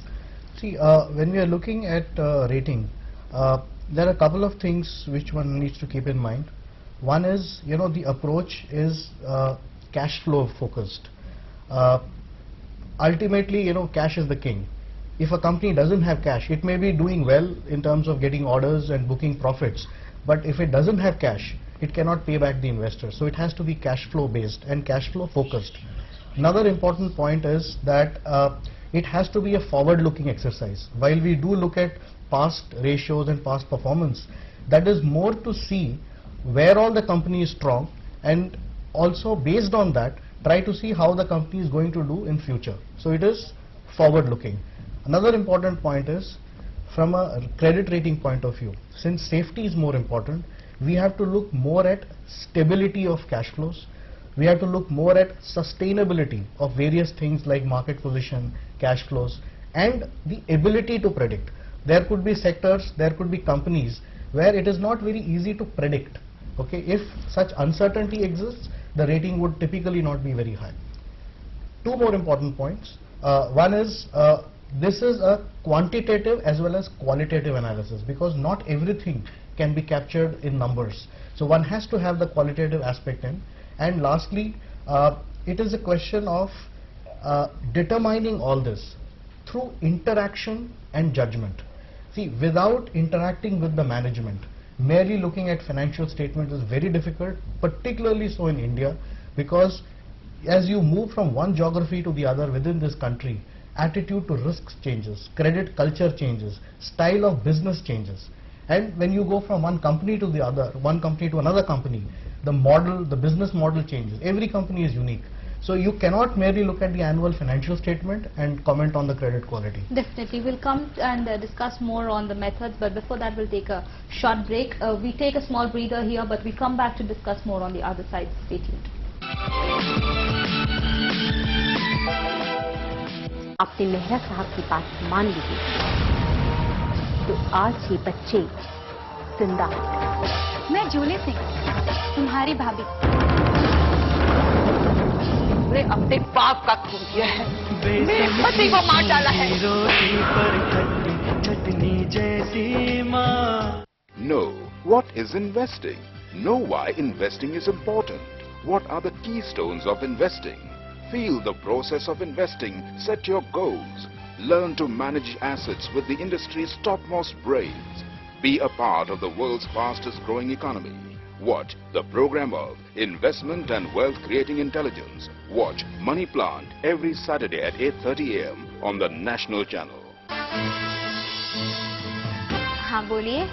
See, when we are looking at rating, there are a couple of things which one needs to keep in mind. One is, the approach is cash flow focused. Ultimately, cash is the king. If a company doesn't have cash, it may be doing well in terms of getting orders and booking profits, but if it doesn't have cash, it cannot pay back the investor. So it has to be cash flow based and cash flow focused. Another important point is that it has to be a forward looking exercise. While we do look at past ratios and past performance, that is more to see where all the company is strong, and also based on that try to see how the company is going to do in future. So it is forward looking. Another important point is, from a credit rating point of view, since safety is more important, we have to look more at stability of cash flows. We have to look more at sustainability of various things like market position, cash flows, and the ability to predict. There could be sectors, there could be companies where it is not very easy to predict. Okay, if such uncertainty exists, the rating would typically not be very high. 2 more important points. One is, this is a quantitative as well as qualitative analysis, because not everything can be captured in numbers. So one has to have the qualitative aspect in. And lastly, it is a question of determining all this through interaction and judgment. See, without interacting with the management, merely looking at financial statements is very difficult, particularly so in India, because as you move from one geography to the other within this country, attitude to risks changes, credit culture changes, style of business changes. And when you go from one company to the other, one company to another company, the model, the business model changes. Every company is unique. So you cannot merely look at the annual financial statement and comment on the credit quality. Definitely. We'll come and discuss more on the methods, but before that we'll take a short break. We take a small breather here, but we come back to discuss more on the other side. Stay tuned. आपने मेहरा साहब की बात मान ली तो आज ये बच्चे जिंदा हैं। मैं जूली सिंह, तुम्हारी भाभी। ने अपने बाप का खून किया है, मेरे पति को मार डाला है। Know what is investing. Know why investing is important. What are the keystones of investing? Feel the process of investing. Set your goals. Learn to manage assets with the industry's topmost brains. Be a part of the world's fastest growing economy. Watch the program of Investment and Wealth Creating Intelligence. Watch Money Plant every Saturday at 8:30 AM on the National Channel. हाँ बोलिए।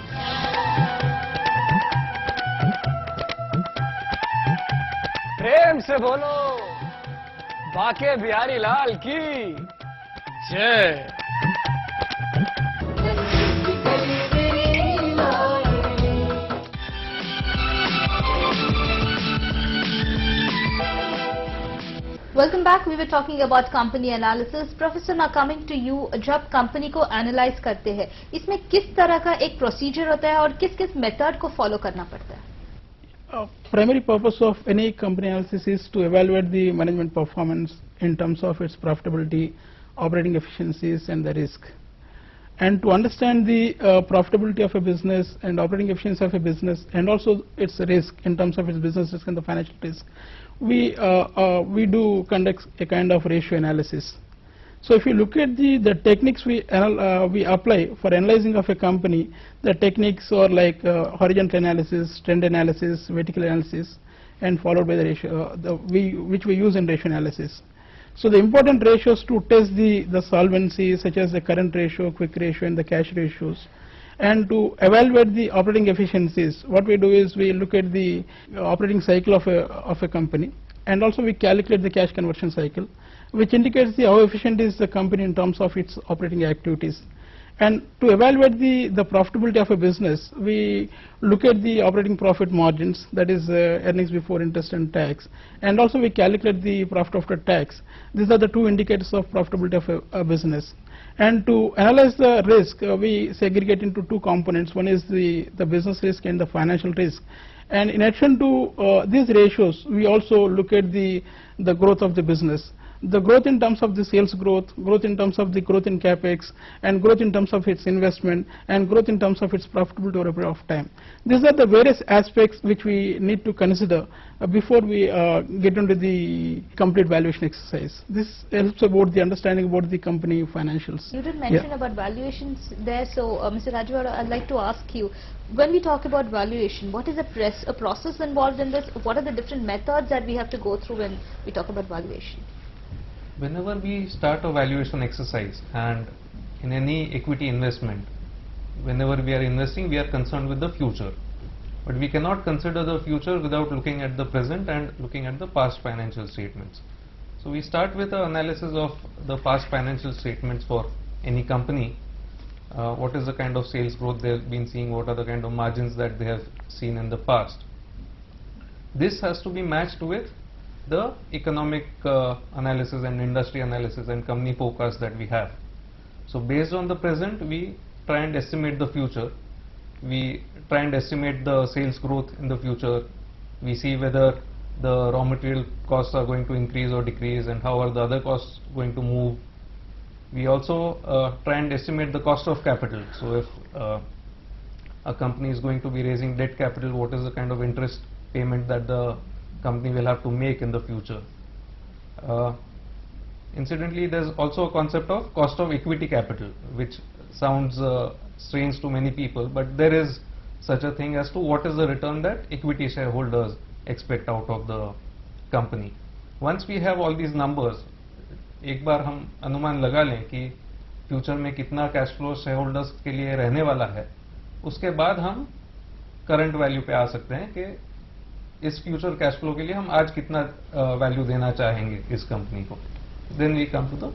प्रेम से बोलो, बाके बिहारी लाल की जय। Welcome back. We were talking about company analysis. Professor, now coming to you, जब company को analyze करते हैं, इसमें किस तरह का एक procedure होता है और किस-किस method को follow करना पड़ता है? Primary purpose of any company analysis is to evaluate the management performance in terms of its profitability, operating efficiencies, and the risk. And to understand the profitability of a business and operating efficiency of a business, and also its risk in terms of its business risk and the financial risk, we do conduct a kind of ratio analysis. So if you look at the techniques we apply for analyzing of a company, the techniques are like horizontal analysis, trend analysis, vertical analysis, and followed by the ratio which we use in ratio analysis. So the important ratios to test the solvency, such as the current ratio, quick ratio, and the cash ratios. And to evaluate the operating efficiencies, what we do is we look at the operating cycle of a company, and also we calculate the cash conversion cycle, which indicates how efficient is the company in terms of its operating activities. And to evaluate the profitability of a business, we look at the operating profit margins, that is earnings before interest and tax, and also we calculate the profit after tax. These are the two indicators of profitability of a business. And to analyze the risk, we segregate into two components. One is the business risk and the financial risk. And in addition to these ratios, we also look at the growth of the business. The growth in terms of the sales growth in terms of the growth in capex, and growth in terms of its investment, and growth in terms of its profitability over a period of time. These are the various aspects which we need to consider before we get into the complete valuation exercise. This helps about the understanding about the company financials. You did mention about valuations there, so Mr. Rajeev, I'd like to ask you, when we talk about valuation, what is a process involved in this? What are the different methods that we have to go through when we talk about valuation? Whenever we start a valuation exercise, and in any equity investment, whenever we are investing, we are concerned with the future. But we cannot consider the future without looking at the present and looking at the past financial statements. So we start with an analysis of the past financial statements for any company. What is the kind of sales growth they have been seeing, what are the kind of margins that they have seen in the past. This has to be matched with the economic analysis and industry analysis and company forecast that we have. So based on the present, we try and estimate the future. We try and estimate the sales growth in the future. We see whether the raw material costs are going to increase or decrease, and how are the other costs going to move. We also try and estimate the cost of capital. So if a company is going to be raising debt capital, what is the kind of interest payment that the company will have to make in the future. Incidentally, there's also a concept of cost of equity capital, which sounds strange to many people, but there is such a thing as to what is the return that equity shareholders expect out of the company. Once we have all these numbers, एक बार हम अनुमान लगा लें कि future में कितना cash flow shareholders के लिए रहने वाला है, उसके बाद हम करंट वैल्यू पे आ सकते हैं कि इस फ्यूचर कैश फ्लो के लिए हम आज कितना वैल्यू देना चाहेंगे इस कंपनी को. Then we come to the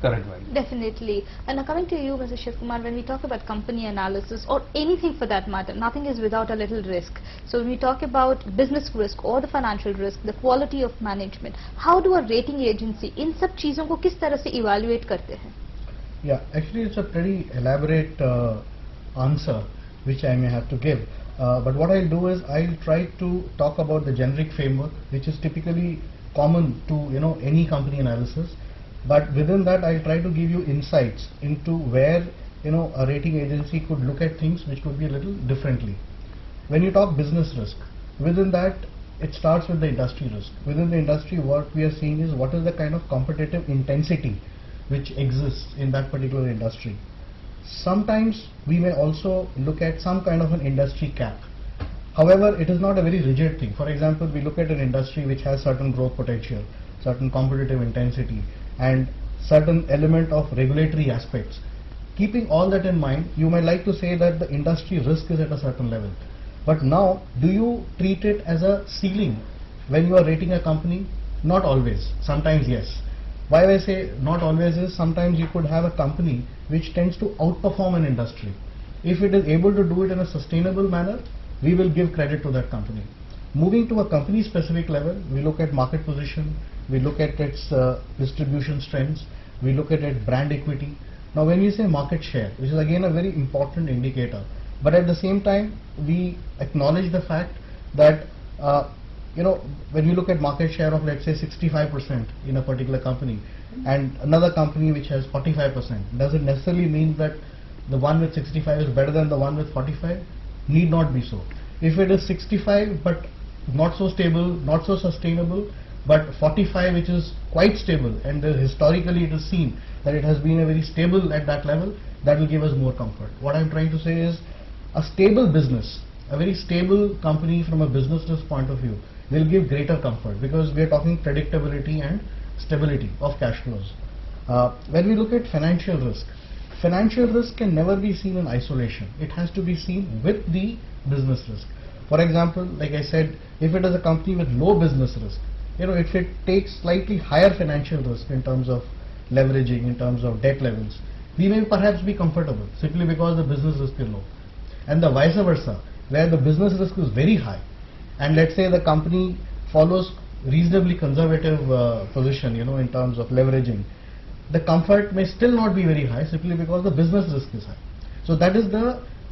current value. Definitely. And now coming to you, Mr. Shiv Kumar, when we talk about company analysis or anything for that matter, nothing is without a little risk. So when we talk about business risk or the financial risk, the quality of management, how do a rating agency इन सब चीजों को किस तरह से evaluate करते हैं? Yeah, actually it's a pretty elaborate answer which I may have to give. But what I'll do is I'll try to talk about the generic framework, which is typically common to any company analysis. But within that, I'll try to give you insights into where a rating agency could look at things which could be a little differently. When you talk business risk, within that it starts with the industry risk. Within the industry, what we are seeing is what is the kind of competitive intensity which exists in that particular industry. Sometimes we may also look at some kind of an industry cap. However, it is not a very rigid thing. For example, we look at an industry which has certain growth potential, certain competitive intensity, and certain element of regulatory aspects. Keeping all that in mind, you might like to say that the industry risk is at a certain level. But now, do you treat it as a ceiling when you are rating a company? Not always. Sometimes yes. Why I say not always is sometimes you could have a company which tends to outperform an industry. If it is able to do it in a sustainable manner, we will give credit to that company. Moving to a company specific level, we look at market position, we look at its distribution strengths, we look at its brand equity. Now when we say market share, which is again a very important indicator, but at the same time we acknowledge the fact that when you look at market share of, let's say, 65% in a particular company and another company which has 45%, does it necessarily mean that the one with 65 is better than the one with 45? Need not be so. If it is 65 but not so stable, not so sustainable, but 45 which is quite stable, and historically it is seen that it has been a very stable at that level, that will give us more comfort. What I'm trying to say is a stable business, a very stable company from a business risk point of view will give greater comfort, because we are talking predictability and stability of cash flows. When we look at financial risk can never be seen in isolation. It has to be seen with the business risk. For example, like I said, if it is a company with low business risk, if it takes slightly higher financial risk in terms of leveraging, in terms of debt levels, we may perhaps be comfortable simply because the business risk is low. And the vice versa, where the business risk is very high, and let's say the company follows reasonably conservative position, in terms of leveraging, the comfort may still not be very high simply because the business risk is high. So that is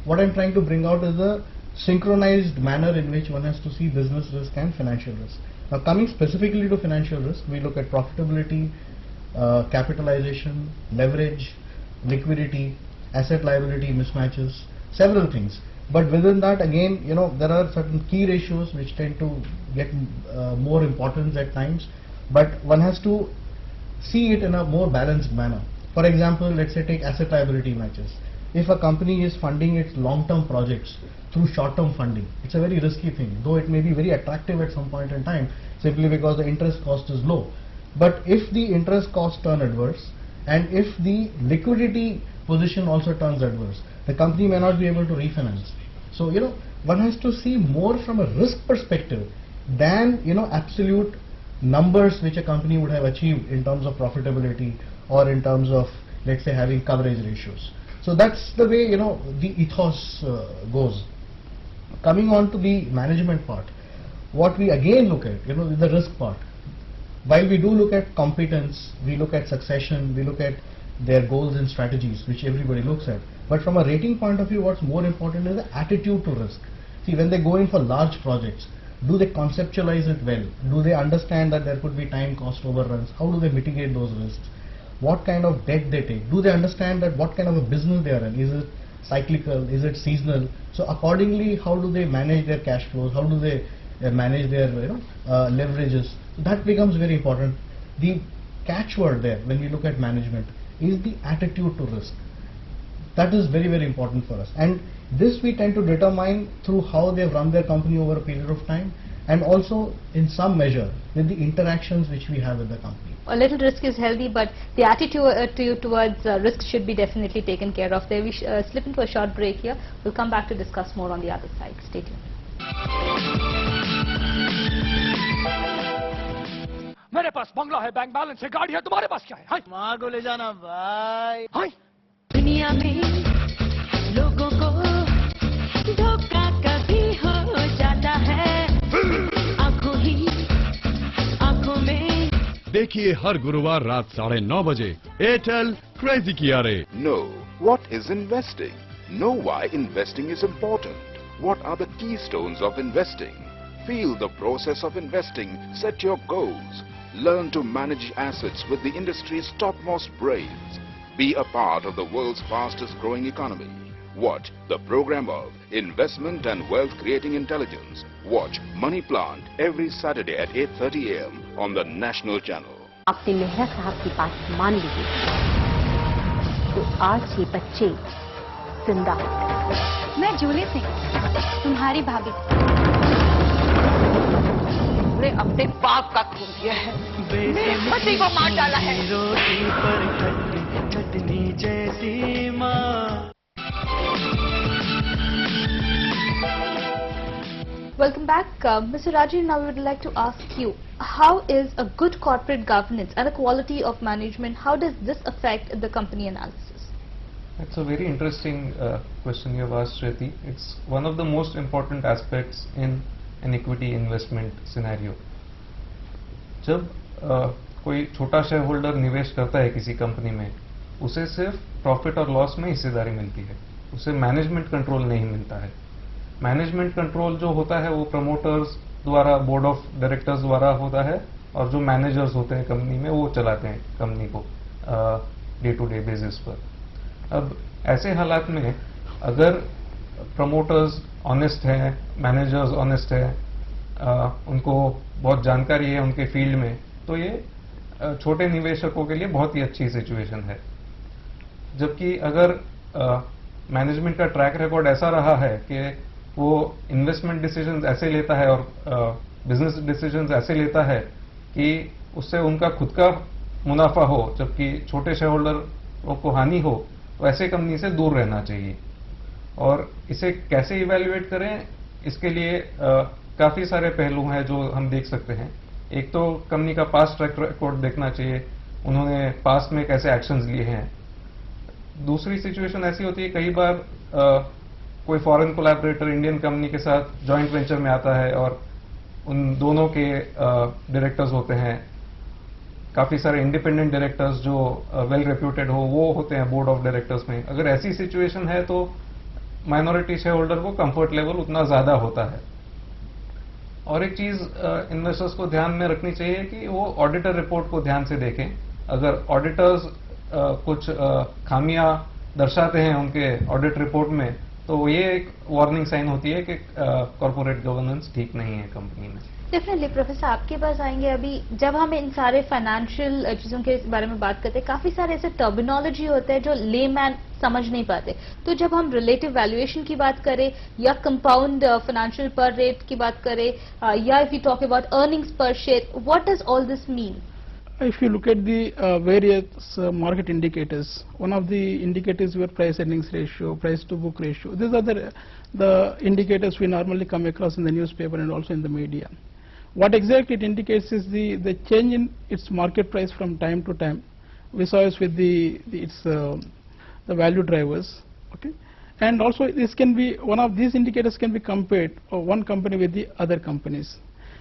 what I'm trying to bring out is the synchronized manner in which one has to see business risk and financial risk. Now coming specifically to financial risk, we look at profitability, capitalization, leverage, liquidity, asset liability mismatches, several things. But within that again, there are certain key ratios which tend to get more importance at times, but one has to see it in a more balanced manner. For example, let's say take asset liability matches. If a company is funding its long-term projects through short-term funding, it's a very risky thing, though it may be very attractive at some point in time simply because the interest cost is low. But if the interest costs turn adverse and if the liquidity position also turns adverse, the company may not be able to refinance. So, one has to see more from a risk perspective than, absolute numbers which a company would have achieved in terms of profitability or in terms of, let's say, having coverage ratios. So that's the way, the ethos goes. Coming on to the management part, what we again look at, the risk part. While we do look at competence, we look at succession, we look at their goals and strategies, which everybody looks at. But from a rating point of view, what's more important is the attitude to risk. See, when they go in for large projects, do they conceptualize it well? Do they understand that there could be time cost overruns? How do they mitigate those risks? What kind of debt they take? Do they understand that what kind of a business they are in? Is it cyclical? Is it seasonal? So accordingly, how do they manage their cash flows? How do they manage their leverages? That becomes very important. The catchword there when we look at management is the attitude to risk. That is very, very important for us. And this we tend to determine through how they have run their company over a period of time, and also in some measure with the interactions which we have with the company. A little risk is healthy, but the attitude towards risk should be definitely taken care of. There we slip into a short break here. We'll come back to discuss more on the other side. Stay tuned. मेरे पास बंगला है, bank balance है, गाड़ी है, तुम्हारे पास क्या है? माँ को ले जाना भाई। दुनिया में लोगों को धोखा कभी हो जाता है, आंखों में। देखिए हर गुरुवार रात 9:30 बजे एयरटेल क्रेजी किया रे। Know what is investing. Know why investing is important. What are the keystones of investing? Feel the process of investing. Set your goals. Learn to manage assets with the industry's topmost brains. Be a part of the world's fastest growing economy. Watch the program of Investment and Wealth Creating Intelligence. Watch Money Plant every Saturday at 8:30 AM on the National Channel. आपने मेहरा साहब की बात मान ली तो आज ये बच्चे जिंदा हैं। मैं जूली सिंह, तुम्हारी भाभी। तुमने अपने बाप का खून किया है, मेरे पति को मार डाला है। रोटी पर चटनी जैसी माँ। Welcome back. Mr. Rajeev, now we would like to ask you, how is a good corporate governance and the quality of management, how does this affect the company analysis? That's a very interesting question you have asked, Shriti. It's one of the most important aspects in an equity investment scenario. जब कोई छोटा share holder निवेश करता है किसी company में, उसे सिर्फ प्रॉफिट और लॉस में हिस्सेदारी मिलती है, उसे मैनेजमेंट कंट्रोल नहीं मिलता है। मैनेजमेंट कंट्रोल जो होता है वो प्रमोटर्स द्वारा, बोर्ड ऑफ डायरेक्टर्स द्वारा होता है, और जो मैनेजर्स होते हैं कंपनी में वो चलाते हैं कंपनी को डे टू डे बेसिस पर। अब ऐसे हालात में अगर प्रमोटर्स ऑनेस्ट हैं, मैनेजर्स ऑनेस्ट हैं, उनको बहुत जानकारी है उनके फील्ड में, तो ये छोटे निवेशकों के लिए बहुत ही अच्छी सिचुएशन है। जबकि अगर मैनेजमेंट का ट्रैक रिकॉर्ड ऐसा रहा है कि वो इन्वेस्टमेंट डिसीजंस ऐसे लेता है और बिजनेस डिसीजंस ऐसे लेता है कि उससे उनका खुद का मुनाफा हो जबकि छोटे शेयर होल्डर को हानि हो, तो ऐसे कंपनी से दूर रहना चाहिए। और इसे कैसे इवैल्यूएट करें, इसके लिए काफी सारे पहलू हैं जो हम देख सकते हैं। एक तो कंपनी का पास्ट ट्रैक रिकॉर्ड देखना चाहिए, उन्होंने पास्ट में कैसे एक्शंस लिए हैं। दूसरी सिचुएशन ऐसी होती है, कई बार कोई फॉरेन कोलैबोरेटर इंडियन कंपनी के साथ जॉइंट वेंचर में आता है और उन दोनों के डायरेक्टर्स होते हैं, काफी सारे इंडिपेंडेंट डायरेक्टर्स जो वेल रेप्यूटेड हो वो होते हैं बोर्ड ऑफ डायरेक्टर्स में। अगर ऐसी सिचुएशन है तो माइनॉरिटी शेयर होल्डर को कंफर्ट लेवल उतना ज्यादा होता है। और एक चीज इन्वेस्टर्स को ध्यान में रखनी चाहिए कि वो ऑडिटर रिपोर्ट को ध्यान से देखें। अगर ऑडिटर्स कुछ खामियां दर्शाते हैं उनके ऑडिट रिपोर्ट में, तो ये एक वार्निंग साइन होती है कि कॉर्पोरेट गवर्नेंस ठीक नहीं है कंपनी में। डेफिनेटली प्रोफेसर, आपके पास आएंगे। अभी जब हम इन सारे फाइनेंशियल चीजों के बारे में बात करते हैं, काफी सारे ऐसे टर्मिनोलॉजी होते हैं जो लेमैन समझ नहीं पाते। तो जब हम रिलेटिव वैल्यूएशन की बात करें या कंपाउंड फाइनेंशियल पर रेट की बात करें या if you talk about earnings per share, what does all this mean? If you look at the various market indicators, one of the indicators were price earnings ratio, price to book ratio. These are the indicators we normally come across in the newspaper and also in the media. What exactly it indicates is the change in its market price from time to time. We saw this with the value drivers, okay? And also this can be, one of these indicators can be compared one company with the other companies.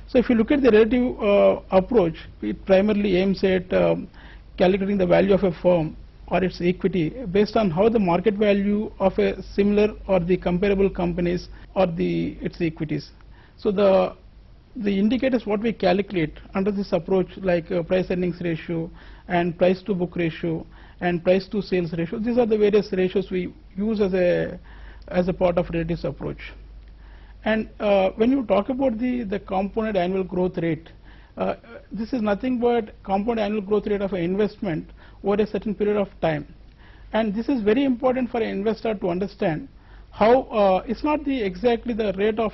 So if you look at the relative approach, it primarily aims at calculating the value of a firm or its equity based on how the market value of a similar or the comparable companies or its equities. So the indicators what we calculate under this approach, like price earnings ratio and price to book ratio and price to sales ratio, these are the various ratios we use as a part of relatives approach. And when you talk about the compounded annual growth rate, this is nothing but compound annual growth rate of an investment over a certain period of time. And this is very important for an investor to understand how it's not exactly the rate of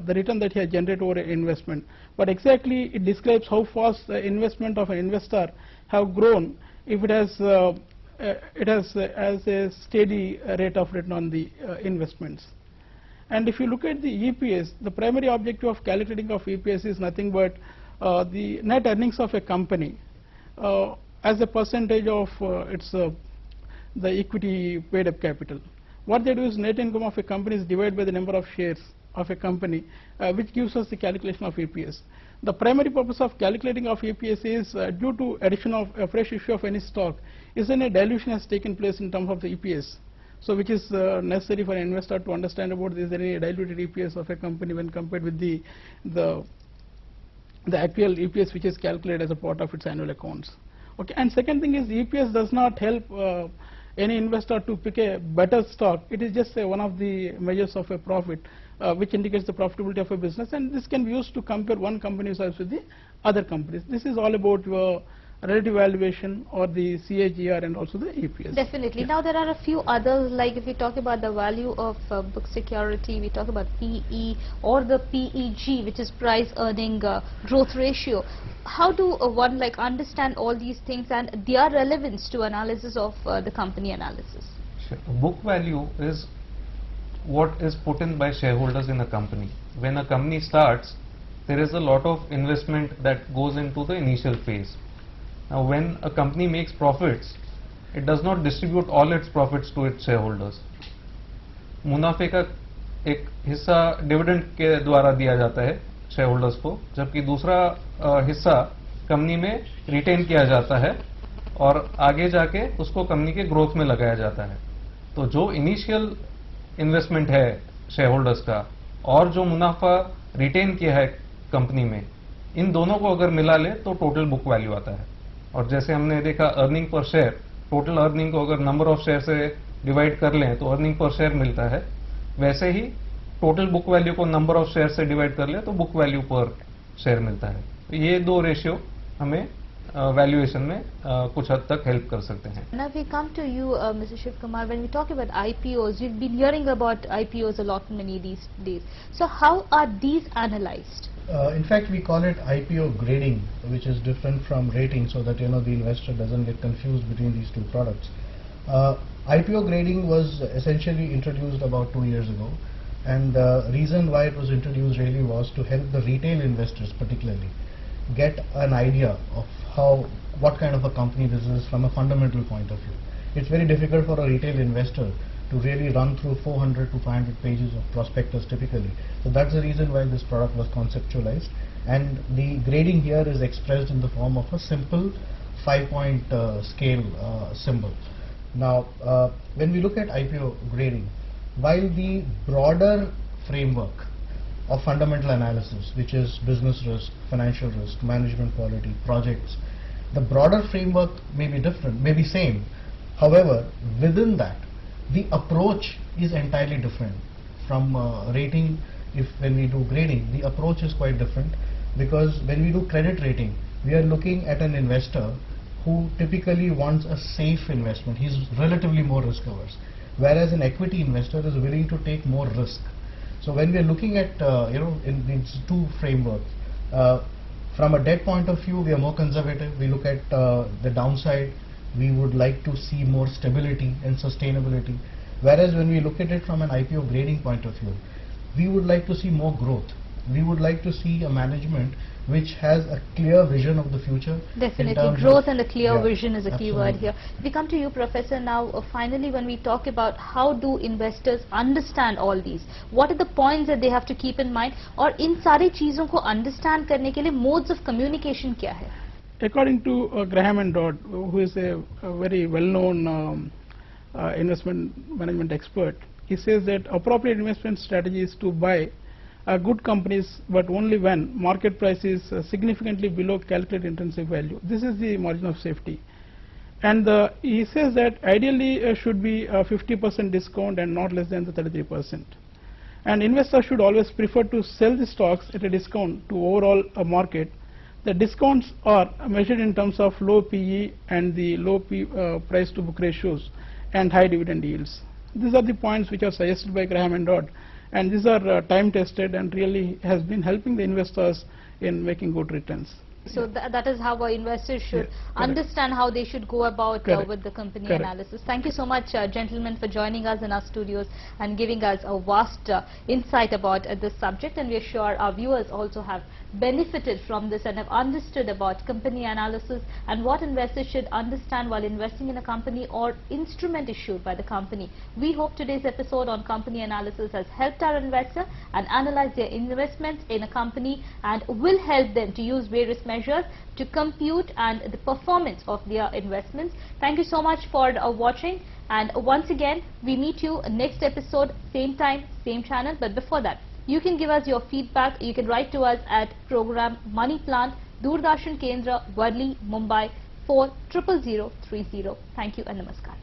the return that he has generated over an investment, but exactly it describes how fast the investment of an investor have grown if it has as a steady rate of return on the investments. And if you look at the EPS, the primary objective of calculating of EPS is nothing but the net earnings of a company as a percentage of the equity paid up capital. What they do is net income of a company is divided by the number of shares of a company, which gives us the calculation of EPS. The primary purpose of calculating of EPS is due to addition of a fresh issue of any stock, is when a dilution has taken place in terms of the EPS. So which is necessary for an investor to understand about is there any diluted EPS of a company when compared with the actual EPS which is calculated as a part of its annual accounts. Okay, and second thing is EPS does not help any investor to pick a better stock. It is just one of the measures of a profit which indicates the profitability of a business, and this can be used to compare one company's size with the other companies. This is all about your relative valuation or the CAGR and also the EPS. Definitely. Yeah. Now there are a few others, like if we talk about the value of book security, we talk about PE or the PEG, which is price earning growth ratio. How do one understand all these things and their relevance to analysis of the company analysis? Sure. Book value is what is put in by shareholders in a company. When a company starts, there is a lot of investment that goes into the initial phase. Now when a company makes profits, it does not distribute all its profits to its shareholders. मुनाफे का एक हिस्सा dividend के द्वारा दिया जाता है share holders को, जबकि दूसरा हिस्सा कंपनी में रिटेन किया जाता है और आगे जाके उसको कंपनी के ग्रोथ में लगाया जाता है। तो जो इनिशियल इन्वेस्टमेंट है शेयर होल्डर्स का और जो मुनाफा रिटेन किया है कंपनी में, इन दोनों को अगर मिला ले तो टोटल बुक वैल्यू आता है। और जैसे हमने देखा earning per share, total earning को अगर नंबर ऑफ शेयर से डिवाइड कर लें तो अर्निंग पर शेयर मिलता है, वैसे ही टोटल बुक वैल्यू को नंबर ऑफ शेयर से डिवाइड कर ले तो बुक वैल्यू पर शेयर मिलता है। तो ये दो रेशियो हमें वैल्यूएशन में कुछ हद तक हेल्प कर सकते हैं। Now we come to you, Mr. Shiv Kumar. When we talk about IPOs, we've been hearing about IPOs a lot many these days. So how are these analyzed? In fact, we call it IPO grading, which is different from rating, so that the investor doesn't get confused between these two products. IPO grading was essentially introduced about 2 years ago, and the reason why it was introduced really was to help the retail investors particularly get an idea of what kind of a company this is from a fundamental point of view. It's very difficult for a retail investor to really run through 400 to 500 pages of prospectus typically. So that's the reason why this product was conceptualized, and the grading here is expressed in the form of a simple 5-point scale symbol. Now when we look at IPO grading, while the broader framework of fundamental analysis, which is business risk, financial risk, management quality, projects, the broader framework may be different, may be same. However, within that, the approach is entirely different from rating. When we do grading, the approach is quite different, because when we do credit rating, we are looking at an investor who typically wants a safe investment. He's relatively more risk averse, whereas an equity investor is willing to take more risk. So when we are looking at in these two frameworks, from a debt point of view, we are more conservative. We look at the downside. We would like to see more stability and sustainability. Whereas when we look at it from an IPO grading point of view, we would like to see more growth. We would like to see a management which has a clear vision of the future. Definitely, growth and a clear vision is a key word absolutely. here. We come to you, Professor, now. Finally, when we talk about how do investors understand all these, what are the points that they have to keep in mind, or in सारी चीजों को understand करने के लिए modes of communication क्या है? According to Graham and Dodd, who is a very well-known investment management expert, he says that appropriate investment strategy is to buy good companies, but only when market price is significantly below calculated intrinsic value. This is the margin of safety. And he says that ideally should be a 50% discount and not less than the 33%. And investors should always prefer to sell the stocks at a discount to overall market. The discounts are measured in terms of low PE and the low price to book ratios and high dividend yields. These are the points which are suggested by Graham and Dodd, and these are time tested and really has been helping the investors in making good returns. So that is how our investors should understand how they should go about with the company analysis. Thank you so much, gentlemen, for joining us in our studios and giving us a vast insight about this subject, and we are sure our viewers also have benefited from this and have understood about company analysis and what investors should understand while investing in a company or instrument issued by the company. We hope today's episode on company analysis has helped our investor and analyze their investments in a company and will help them to use various measures to compute and the performance of their investments. Thank you so much for watching, and once again we meet you next episode, same time, same channel. But before that, you can give us your feedback. You can write to us at program Money Plant, Doordarshan Kendra, Worli, Mumbai 400030. Thank you and namaskar.